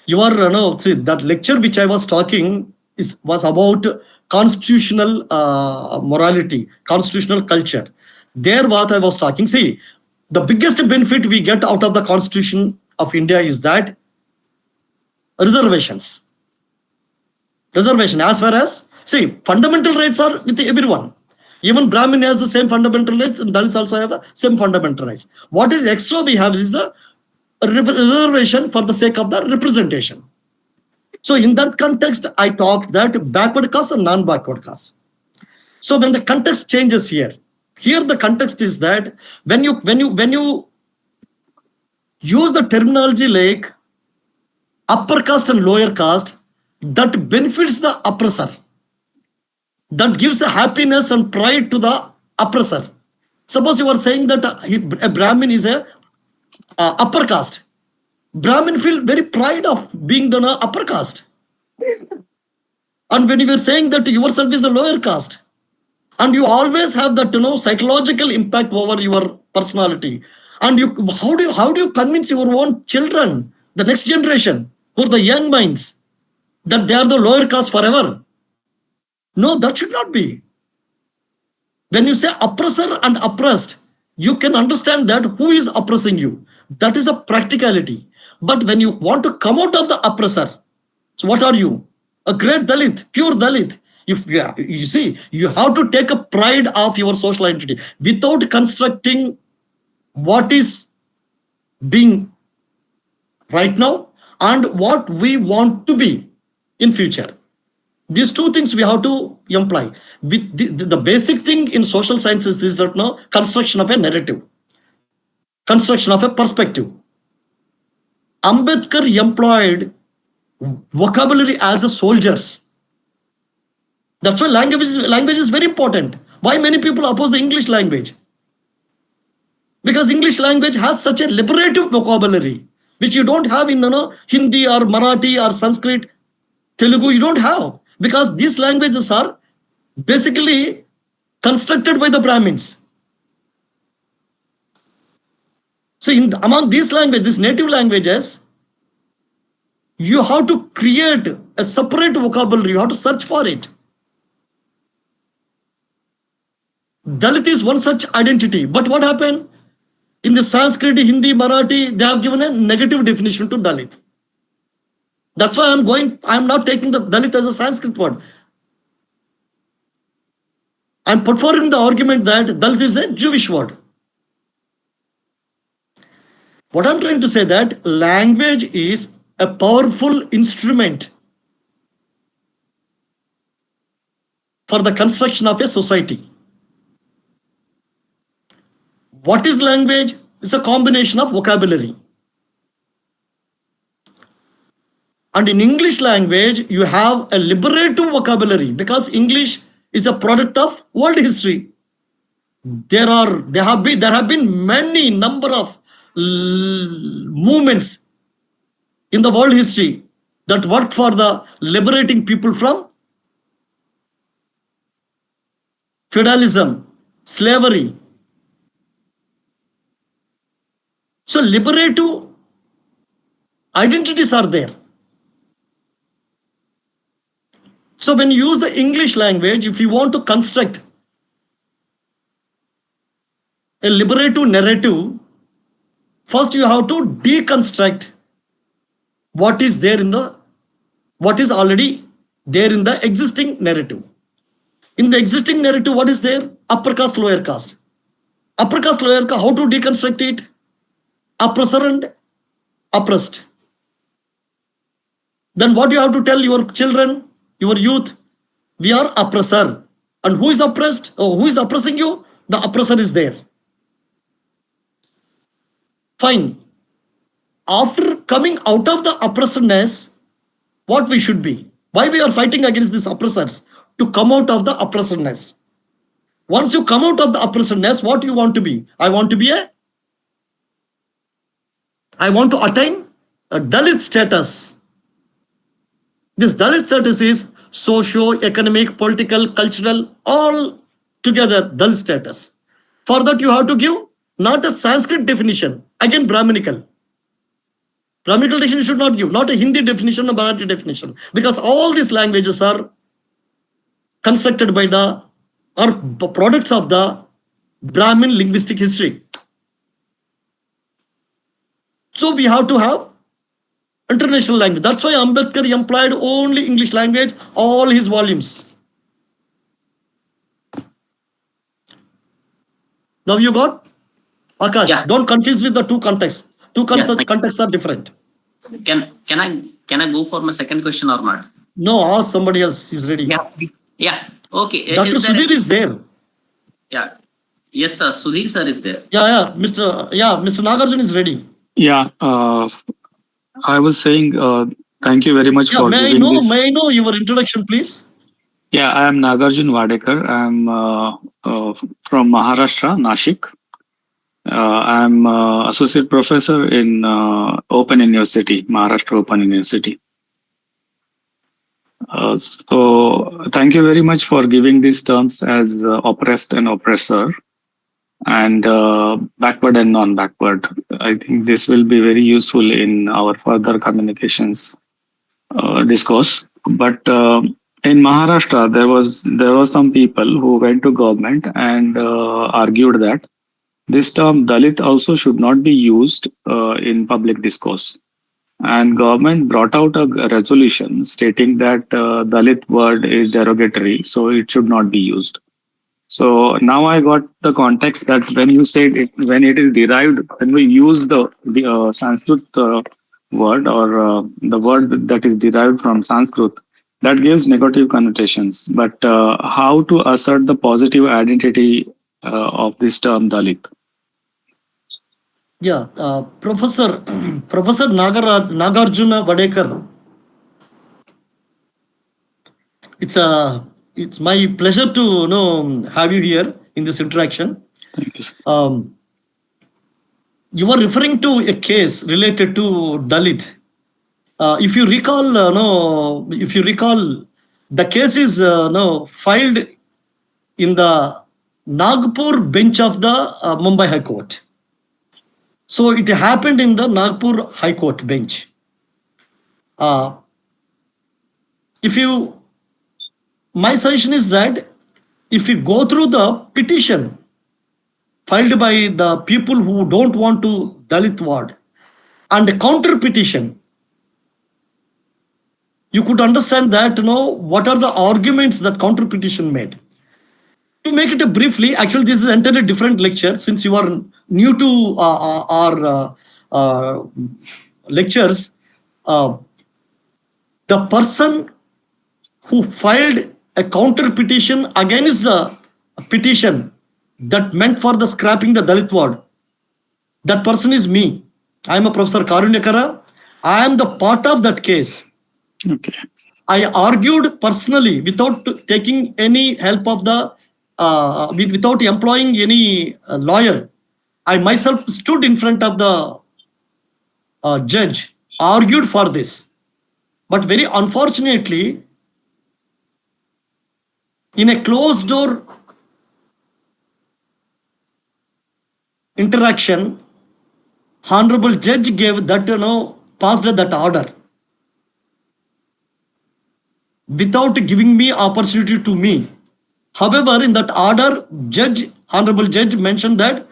You are no, see, that lecture which I was talking was about constitutional morality, constitutional culture. There, what I was talking. See, the biggest benefit we get out of the Constitution of India is that reservations. Reservation, as far as, see, fundamental rights are with everyone. Even Brahmin has the same fundamental rights, and Dalits also have the same fundamental rights. What is extra we have is the reservation for the sake of the representation. So in that context, I talked that backward caste and non-backward caste. So when the context changes here the context is that when you use the terminology like upper caste and lower caste, that benefits the oppressor, that gives a happiness and pride to the oppressor. Suppose you are saying that a Brahmin is a upper caste. Brahmin feel very pride of being the upper caste. And when you are saying that yourself is a lower caste, and you always have that psychological impact over your personality, and you how do you convince your own children, the next generation, who are the young minds, that they are the lower caste forever? No, that should not be. When you say oppressor and oppressed, you can understand that who is oppressing you. That is a practicality. But when you want to come out of the oppressor, so what are you? A great Dalit, pure Dalit. If you see, you have to take a pride of your social identity without constructing what is being right now and what we want to be in future. These two things we have to imply. The basic thing in social sciences is that no construction of a narrative, construction of a perspective. Ambedkar employed vocabulary as a soldiers. That's why language is very important. Why many people oppose the English language? Because English language has such a liberative vocabulary, which you don't have in Hindi or Marathi or Sanskrit, Telugu. You don't have, because these languages are basically constructed by the Brahmins. So among these languages, these native languages, you have to create a separate vocabulary. You have to search for it. Dalit is one such identity. But what happened? In the Sanskrit, Hindi, Marathi, they have given a negative definition to Dalit. That's why I'm not taking the Dalit as a Sanskrit word. I'm put forward the argument that Dalit is a Jewish word. What I'm trying to say that language is a powerful instrument for the construction of a society. What is language? It's a combination of vocabulary. And in English language, you have a liberative vocabulary, because English is a product of world history. There have been many number of movements in the world history that worked for the liberating people from feudalism, slavery. So liberative identities are there. So when you use the English language, if you want to construct a liberative narrative, first you have to deconstruct what is there in the what is already there in the existing narrative. In the existing narrative, what is there? Upper caste, lower caste. Upper caste, lower caste, how to deconstruct it? Oppressor and oppressed. Then what you have to tell your children, your youth? We are oppressor. And who is oppressed? Oh, who is oppressing you? The oppressor is there. Fine. After coming out of the oppressedness, what we should be? Why we are fighting against these oppressors? To come out of the oppressedness. Once you come out of the oppressedness, what you want to be? I want to attain a Dalit status. This Dalit status is socio-economic, political, cultural, all together Dalit status. For that you have to give not a Sanskrit definition, again Brahminical. Brahminical definition should not give, not a Hindi definition or Marathi definition, because all these languages are constructed by the or products of the Brahmin linguistic history. So we have to have international language. That's why Ambedkar employed only English language, all his volumes. Now you got? Akash, Yeah. don't confuse with the two contexts. Two Yeah. contexts are different. Can I go for my second question or not? No, ask somebody else. He's ready. Yeah. Okay. Dr. Sudhir is there. Yeah. Yes, sir. Sudhir sir is there. Yeah. Mr. Nagarjun is ready. Yeah, I was saying thank you very much for May giving this. I know your introduction, please? Yeah, I am Nagarjun Wadekar. I'm from Maharashtra, Nashik. I'm associate professor in Open University, Maharashtra Open University. So thank you very much for giving these terms as oppressed and oppressor, and backward and non-backward. I think this will be very useful in our further communications discourse. But in Maharashtra, there were some people who went to government and argued that this term Dalit also should not be used in public discourse. And government brought out a resolution stating that Dalit word is derogatory, so it should not be used. So now I got the context that when you said when it is derived, when we use the Sanskrit word or the word that is derived from Sanskrit, that gives negative connotations. But how to assert the positive identity of this term Dalit? Yeah, Professor Nagarjuna Wadekar. It's my pleasure to have you here in this interaction. Thank you. You were referring to a case related to Dalit. If you recall, the case is filed in the Nagpur bench of the Mumbai High Court. So it happened in the Nagpur High Court bench. My suggestion is that if you go through the petition filed by the people who don't want to Dalit word and a counter petition, you could understand that what are the arguments that counter petition made. To make it briefly, actually this is entirely different lecture since you are new to our lectures. The person who filed a counter petition against the petition that meant for the scrapping the Dalit word, that person is me. I am a Professor Karunyakara. I am the part of that case. Okay. I argued personally without taking any help of the without employing any lawyer. I myself stood in front of the judge, argued for this. But very unfortunately, in a closed door interaction, honorable judge gave that passed that order without giving me opportunity to me. However, in that order, honorable judge mentioned that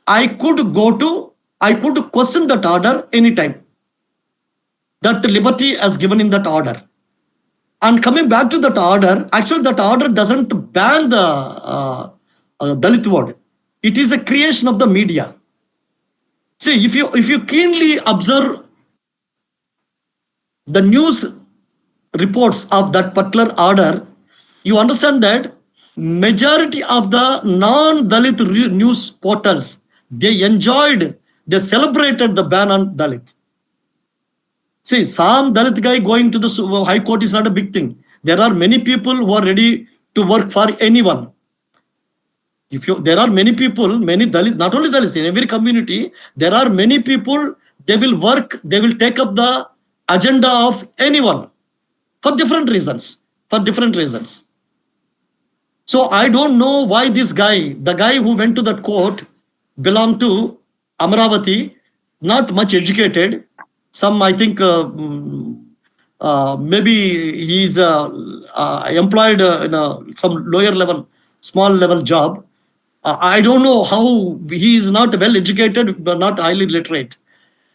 I could question that order anytime. That liberty as given in that order. And coming back to that order, actually that order doesn't ban the Dalit word. It is a creation of the media. See, if you keenly observe the news reports of that particular order, you understand that majority of the non-Dalit news portals, they celebrated the ban on Dalit. See, some Dalit guy going to the High Court is not a big thing. There are many people who are ready to work for anyone. There are many people, many Dalits, not only Dalits, in every community, there are many people, they will work, they will take up the agenda of anyone for different reasons. So I don't know why this guy, the guy who went to that court, belonged to Amravati, not much educated. Some, I think, maybe he's employed in some lower level, small level job. I don't know how he is not well educated, but not highly literate.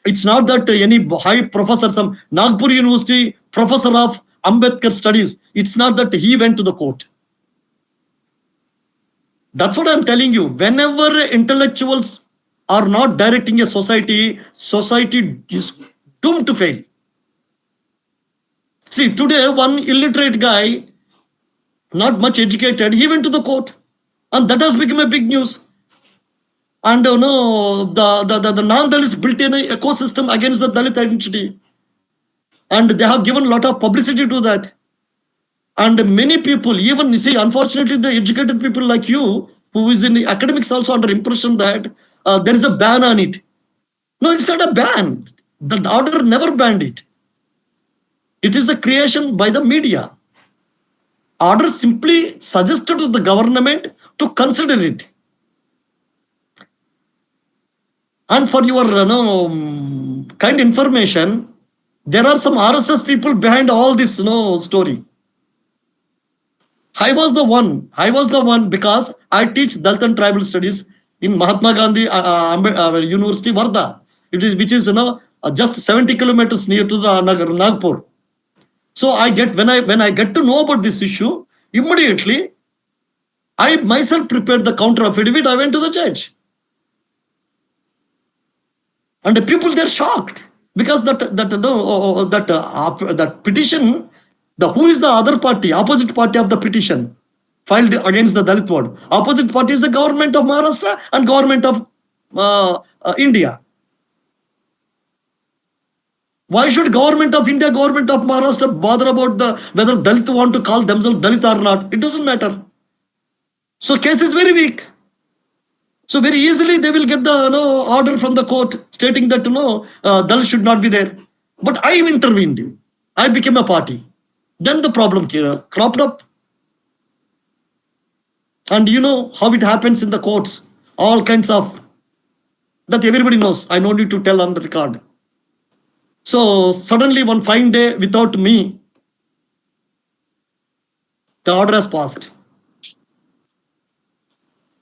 It's not that any high professor, some Nagpur University professor of Ambedkar studies, it's not that he went to the court. That's what I'm telling you. Whenever intellectuals are not directing a society, society is doomed to fail. See, today one illiterate guy, not much educated, he went to the court, and that has become a big news. And the non-Dalits built an ecosystem against the Dalit identity, and they have given a lot of publicity to that. And many people, even you see, unfortunately, the educated people like you, who is in the academics, also under impression that there is a ban on it. No, it's not a ban. The order never banned it. It is a creation by the media. Order simply suggested to the government to consider it. And for your kind information, there are some RSS people behind all this story. I was the one because I teach Dalit and tribal studies in Mahatma Gandhi University, Varda. Which is just 70 kilometers near to the Nagpur. So when I get to know about this issue, immediately I myself prepared the counter affidavit. I went to the judge, and the people, they're shocked because that petition, who is the other party, opposite party of the petition filed against the Dalit word. Opposite party is the government of Maharashtra and government of India. Why should government of India, government of Maharashtra bother about whether Dalit want to call themselves Dalit or not? It doesn't matter. So case is very weak. So very easily they will get the order from the court stating that Dalit should not be there. But I intervened. I became a party. Then the problem cropped up. And you know how it happens in the courts. All kinds of, that everybody knows. I don't need to tell on the record. So suddenly one fine day, without me, the order has passed.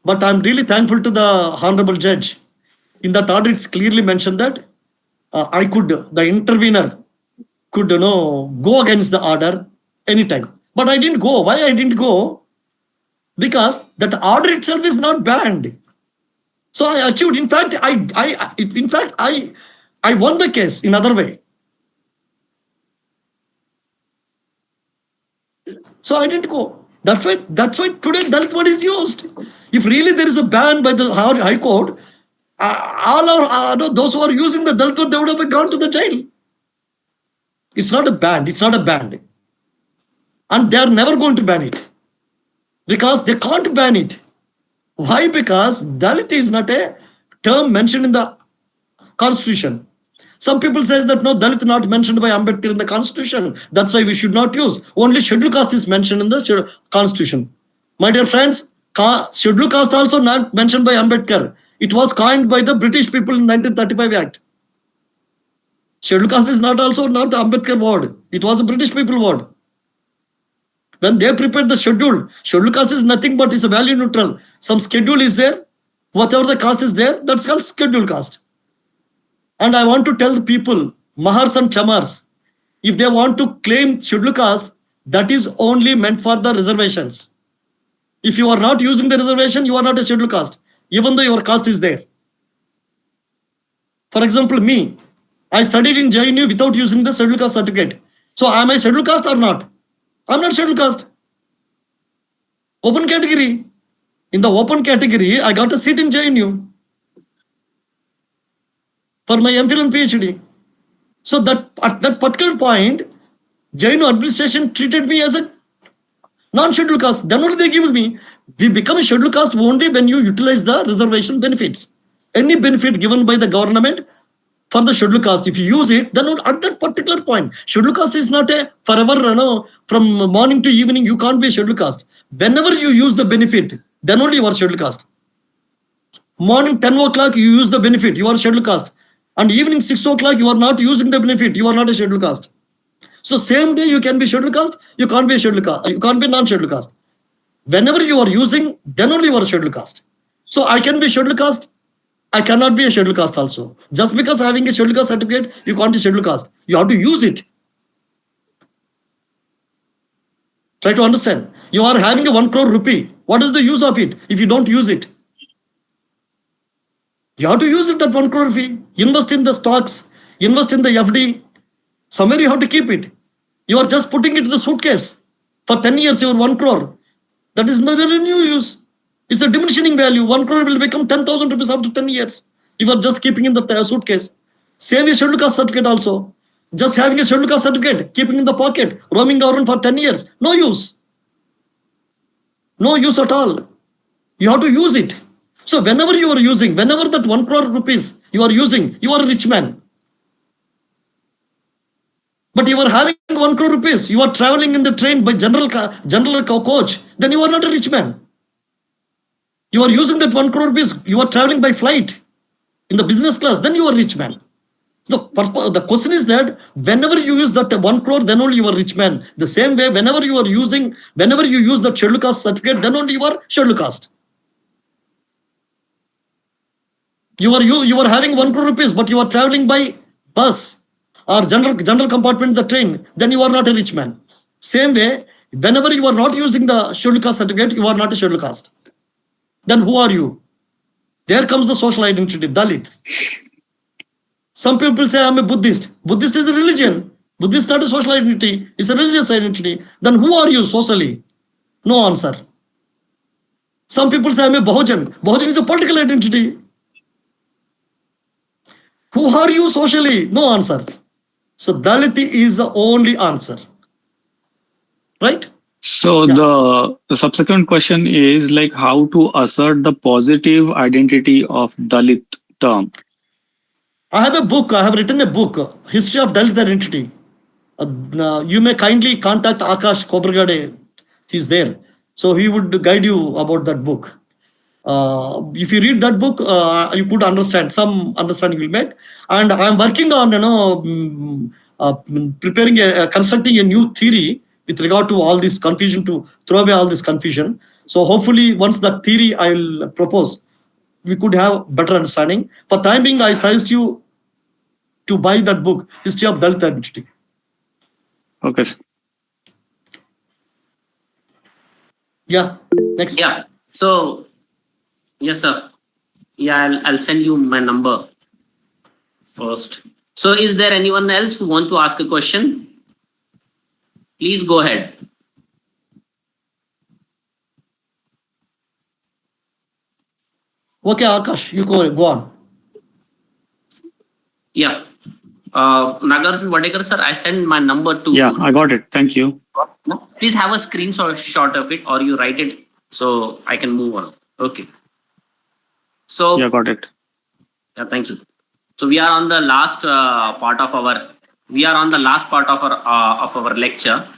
But I'm really thankful to the honorable judge. In that order, it's clearly mentioned that the intervener could go against the order anytime. But I didn't go. Why I didn't go? Because that order itself is not banned. So I achieved. In fact, I won the case in other way. So I didn't go. That's why today Dalit word is used. If really there is a ban by the High Court, those who are using the Dalit word, they would have gone to the jail. It's not a ban. It's not a ban. And they are never going to ban it. Because they can't ban it. Why? Because Dalit is not a term mentioned in the Constitution. Some people say that no, Dalit not mentioned by Ambedkar in the Constitution. That's why we should not use. Only scheduled caste is mentioned in the Constitution. My dear friends, scheduled caste also not mentioned by Ambedkar. It was coined by the British people in 1935 Act. Scheduled caste is not the Ambedkar word. It was a British people word. When they prepared the schedule caste is nothing but it's a value neutral. Some schedule is there. Whatever the caste is there, that's called scheduled caste. And I want to tell the people, Mahars and Chamars, if they want to claim scheduled caste, that is only meant for the reservations. If you are not using the reservation, you are not a scheduled caste, even though your caste is there. For example, me, I studied in JNU without using the scheduled caste certificate. So am I scheduled caste or not? I'm not scheduled caste. Open category. In the open category, I got a seat in JNU for my MPhil and PhD. So that at that particular point, JNU administration treated me as a non-scheduled caste. Then only they give me. We become a scheduled caste only when you utilize the reservation benefits. Any benefit given by the government for the scheduled caste, if you use it, then at that particular point, scheduled caste is not a forever, from morning to evening, you can't be a scheduled caste. Whenever you use the benefit, then only you are scheduled caste. Morning 10 o'clock, you use the benefit, you are scheduled caste. And evening 6 o'clock, you are not using the benefit, you are not a scheduled caste. So same day you can be scheduled caste, you can't be a scheduled caste, you can't be non-scheduled caste. Whenever you are using, then only you are a scheduled caste. So I can be scheduled caste, I cannot be a scheduled caste also. Just because having a scheduled caste certificate, you can't be scheduled caste. You have to use it. Try to understand. You are having a 1 crore rupee. What is the use of it if you don't use it? You have to use it, that 1 crore rupee. Invest in the stocks, invest in the FD. Somewhere you have to keep it. You are just putting it in the suitcase. For 10 years, your 1 crore. That is not a new use. It's a diminishing value. 1 crore will become 10,000 rupees after 10 years. You are just keeping in the suitcase. Same with scheduled caste certificate also. Just having a scheduled caste certificate, keeping in the pocket, roaming around for 10 years. No use. No use at all. You have to use it. So whenever you are using, whenever that 1 crore rupees you are using, you are a rich man. But you are having 1 crore rupees, you are traveling in the train by general coach, then you are not a rich man. You are using that 1 crore rupees, you are traveling by flight in the business class, then you are a rich man. The question is that whenever you use that 1 crore, then only you are rich man. The same way, whenever you use that scheduled caste certificate, then only you are scheduled caste. You are having 1 crore rupees, but you are traveling by bus or general compartment the train, then you are not a rich man. Same way, whenever you are not using the scheduled caste certificate, you are not a scheduled caste. Then who are you? There comes the social identity, Dalit. Some people say I'm a Buddhist. Buddhist is a religion. Buddhist is not a social identity, it's a religious identity. Then who are you socially? No answer. Some people say I'm a Bahujan. Bahujan is a political identity. Who are you socially? No answer. So Dalit is the only answer. Right? So the subsequent question is like how to assert the positive identity of Dalit term. I have a book. I have written a book, History of Dalit Identity. You may kindly contact Akash Kobragade. He's there. So he would guide you about that book. If you read that book, you could understand, some understanding will make. And I'm working on, preparing constructing a new theory with regard to all this confusion, to throw away all this confusion. So hopefully once that theory I will propose, we could have better understanding. For time being, I suggest you to buy that book, History of Dalit Identity. Okay. Yeah, next. Yeah. So, yes, sir. Yeah, I'll send you my number first. So, is there anyone else who want to ask a question? Please go ahead. Okay, Akash, you go on. Yeah. Nagarjun Vadekar, sir, I send my number to. Yeah, I got it. Thank you. Please have a screenshot of it, or you write it so I can move on. Okay. So. Yeah, got it. Yeah, thank you. So we are on the last part of our. We are on the last part of our lecture.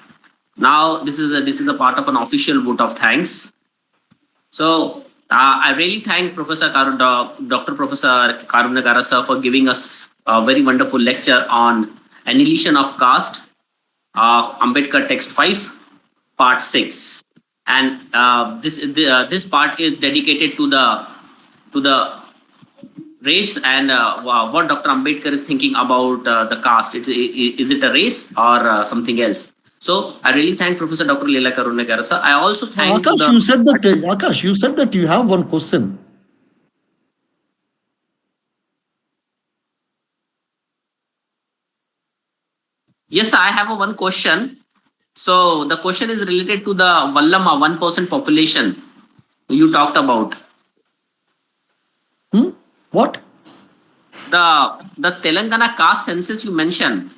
Now this is a part of an official vote of thanks. So I really thank Dr. Professor Karunyakara sir for giving us a very wonderful lecture on Annihilation of Caste, Ambedkar Text 5, Part 6. And this part is dedicated to the to the race and what Dr. Ambedkar is thinking about the caste. Is it a race or something else? So I really thank Professor Dr. Leela Karunyakara, sir. I also thank Akash, you said that Akash, you said that you have one question. Yes, I have a one question. So the question is related to the Vallama 1% population you talked about. What? The Telangana caste census you mentioned.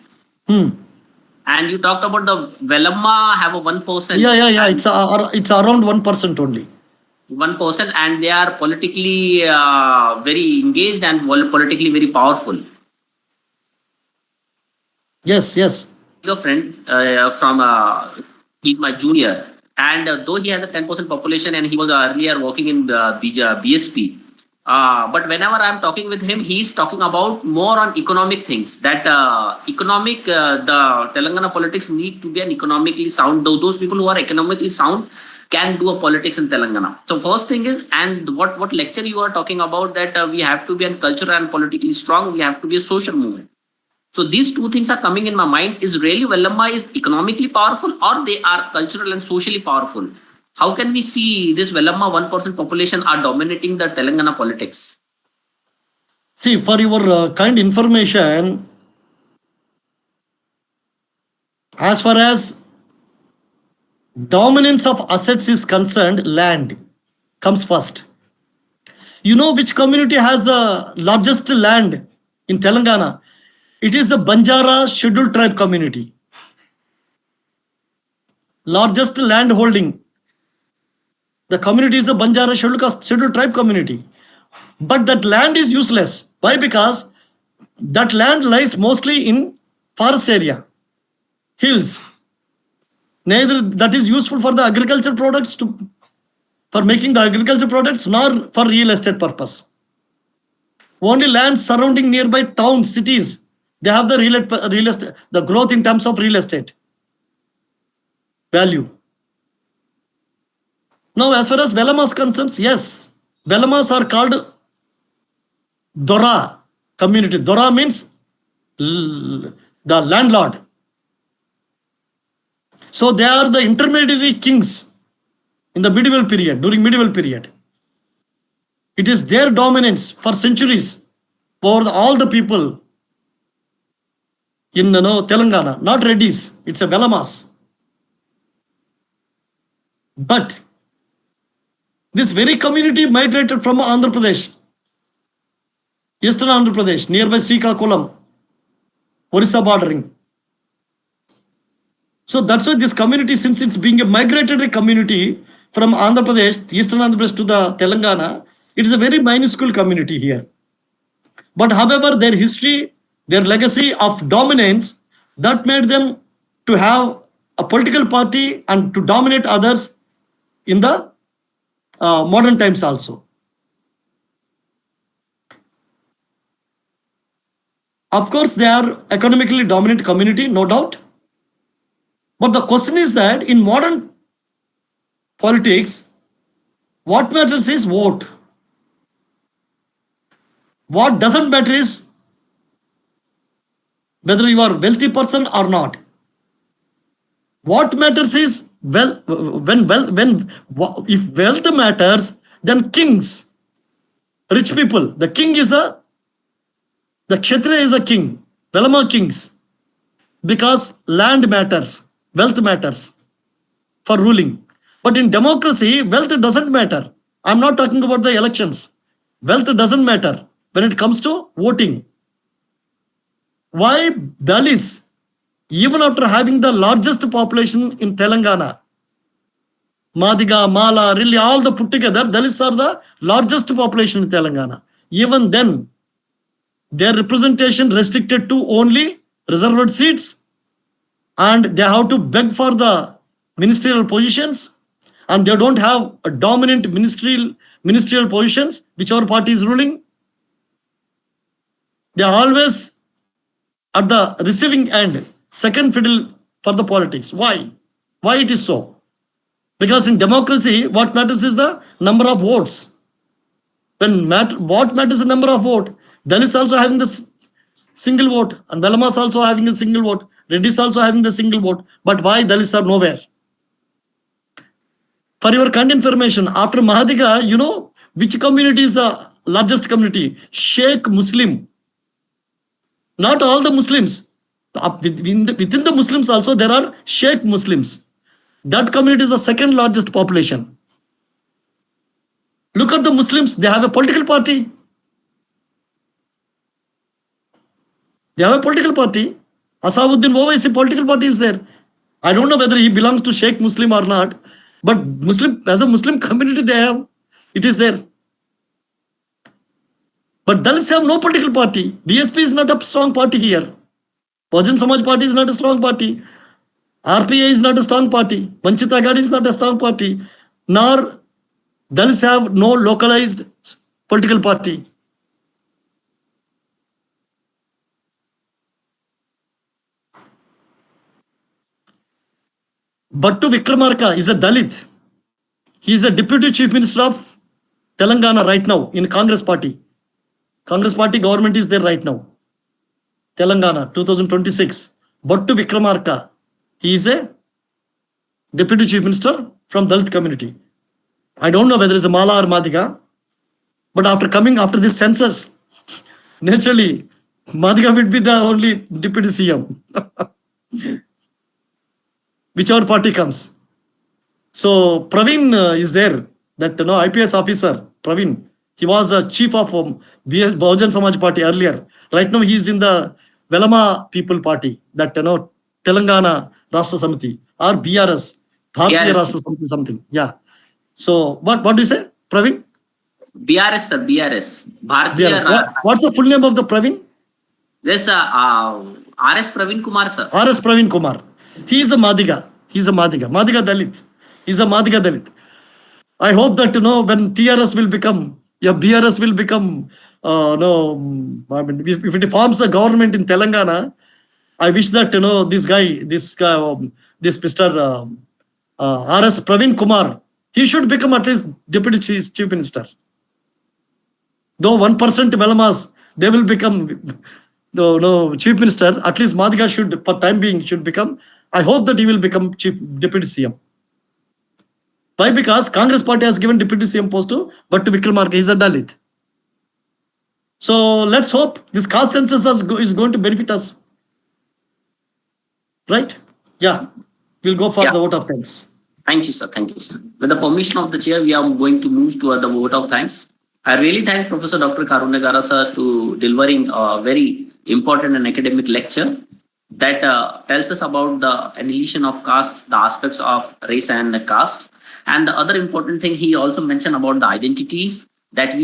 And you talked about the Velamma have a 1%. Yeah. It's around 1% only. 1%, and they are politically very engaged and politically very powerful. Yes. A friend from he's my junior, and though he has a 10% population and he was earlier working in the BSP, but whenever I'm talking with him, he's talking about more on economic things. That the Telangana politics need to be an economically sound. Those people who are economically sound can do a politics in Telangana. So first thing is, and what lecture you are talking about, that we have to be an cultural and politically strong. We have to be a social movement. So these two things are coming in my mind. Is really Velamma is economically powerful or they are cultural and socially powerful? How can we see this Velamma 1% population are dominating the Telangana politics? See, for your kind information, as far as dominance of assets is concerned, land comes first. You know which community has the largest land in Telangana? It is the Banjara scheduled tribe community. Largest land holding. The community is the Banjara scheduled tribe community. But that land is useless. Why? Because that land lies mostly in forest area, hills. Neither that is useful for the agriculture products for making the agriculture products nor for real estate purpose. Only land surrounding nearby towns, cities, they have the real estate, the growth in terms of real estate value. Now, as far as Velamas concerns, yes, Velamas are called Dora community. Dora means the landlord. So they are the intermediary kings in the medieval period, during medieval period. It is their dominance for centuries over all the people in Telangana, not Reddys, it's a Velamas. But this very community migrated from Andhra Pradesh, eastern Andhra Pradesh, nearby Srikakulam, Orissa bordering. So that's why this community, since it's being a migratory community from Andhra Pradesh, eastern Andhra Pradesh to the Telangana, it is a very minuscule community here. But however, their history, their legacy of dominance, that made them to have a political party and to dominate others in the modern times also. Of course, they are economically dominant community, no doubt. But the question is that in modern politics, what matters is vote. What doesn't matter is whether you are a wealthy person or not. What matters is if wealth matters, then kings, rich people. The king is the Kshatriya is a king, Velama kings, because land matters, wealth matters for ruling. But in democracy, wealth doesn't matter. I'm not talking about the elections. Wealth doesn't matter when it comes to voting. Why Dalits, even after having the largest population in Telangana, Madiga, Mala, really all the put together, Dalits are the largest population in Telangana. Even then, their representation restricted to only reserved seats, and they have to beg for the ministerial positions, and they don't have a dominant ministerial positions, whichever party is ruling. They are always at the receiving end, second fiddle for the politics. Why? Why it is so? Because in democracy, what matters is the number of votes. What matters the number of vote? Dalits also having the single vote, and Velamas also having a single vote. Reddis also having the single vote. But why Dalits are nowhere? For your kind information, after Mahadiga, you know which community is the largest community? Sheikh Muslim. Not all the Muslims. Within the Muslims also there are Sheikh Muslims. That community is the second largest population. Look at the Muslims, they have a political party. They have a political party. Asabuddin Owaisi political party is there. I don't know whether he belongs to Sheikh Muslim or not, but Muslim, as a Muslim community they have, it is there. But Dalits have no political party. BSP is not a strong party here. Bahujan Samaj Party is not a strong party. RPA is not a strong party. Vanchit Aghadi is not a strong party. Nor Dalits have no localized political party. Bhattu Vikramarka is a Dalit. He is a deputy chief minister of Telangana right now in Congress party. Congress party government is there right now. Telangana 2026. Bhattu Vikramarka. He is a deputy chief minister from Dalit community. I don't know whether it's a Mala or Madhika, but after this census, naturally, Madhika will be the only deputy CM. Whichever party comes. So Praveen is there, that IPS officer, Praveen. He was a chief of Bahujan Samaj Party earlier. Right now he is in the Velama People Party, that Telangana Rashtra Samiti or BRS, Bharatiya Rashtra Samiti something. Yeah. So what do you say, Praveen? BRS, sir, BRS. BRS. What's the full name of the Praveen? This RS Praveen Kumar, sir. RS Praveen Kumar. He is a Madhiga. He's a Madhiga. Madhiga Dalit. He's a Madhiga Dalit. I hope that when TRS will become, BRS will become, if it forms a government in Telangana, I wish that this Mr. RS Praveen Kumar, he should become at least deputy chief minister. Though 1% Velamas, they will become chief minister. At least Madhiga should, for time being, should become. I hope that he will become deputy CM. Why? Because Congress party has given deputy CM post to Bhattu Vikramarka. He's a Dalit. So let's hope this caste census is going to benefit us. Right? Yeah. We'll go for the vote of thanks. Thank you, sir. Thank you, sir. With the permission of the chair, we are going to move to the vote of thanks. I really thank Professor Dr. Karunyakara, sir, to delivering a very important and academic lecture that tells us about the annihilation of caste, the aspects of race and caste. And the other important thing, he also mentioned about the identities that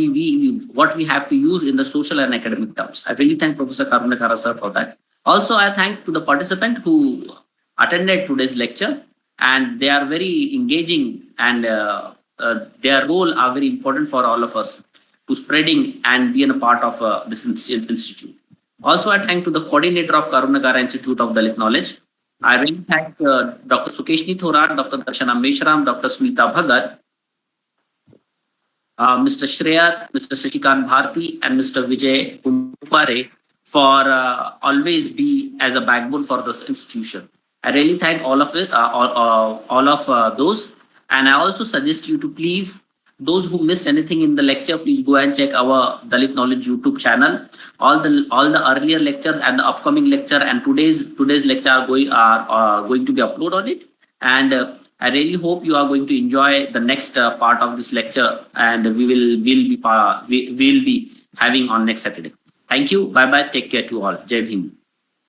what we have to use in the social and academic terms. I really thank Professor Karunyakara, sir, for that. Also, I thank to the participant who attended today's lecture, and they are very engaging, and their role are very important for all of us to spreading and being a part of this institute. Also, I thank to the coordinator of Karunyakara Institute of Dalit Knowledge. I really thank Dr. Sukeshni Thorat, Dr. Darshana Meshram, Dr. Smita Bhagat, Mr. Shreyat, Mr. Shashikant Bharti, and Mr. Vijay Kumpare for always be as a backbone for this institution. I really thank all of it, all of those, and I also suggest you to please, those who missed anything in the lecture, please go and check our Dalit Knowledge YouTube channel. All the earlier lectures and the upcoming lecture and today's lecture are going to be uploaded on it. And I really hope you are going to enjoy the next part of this lecture, and we'll be having on next Saturday. Thank you. Bye bye. Take care to all. Jai Hind.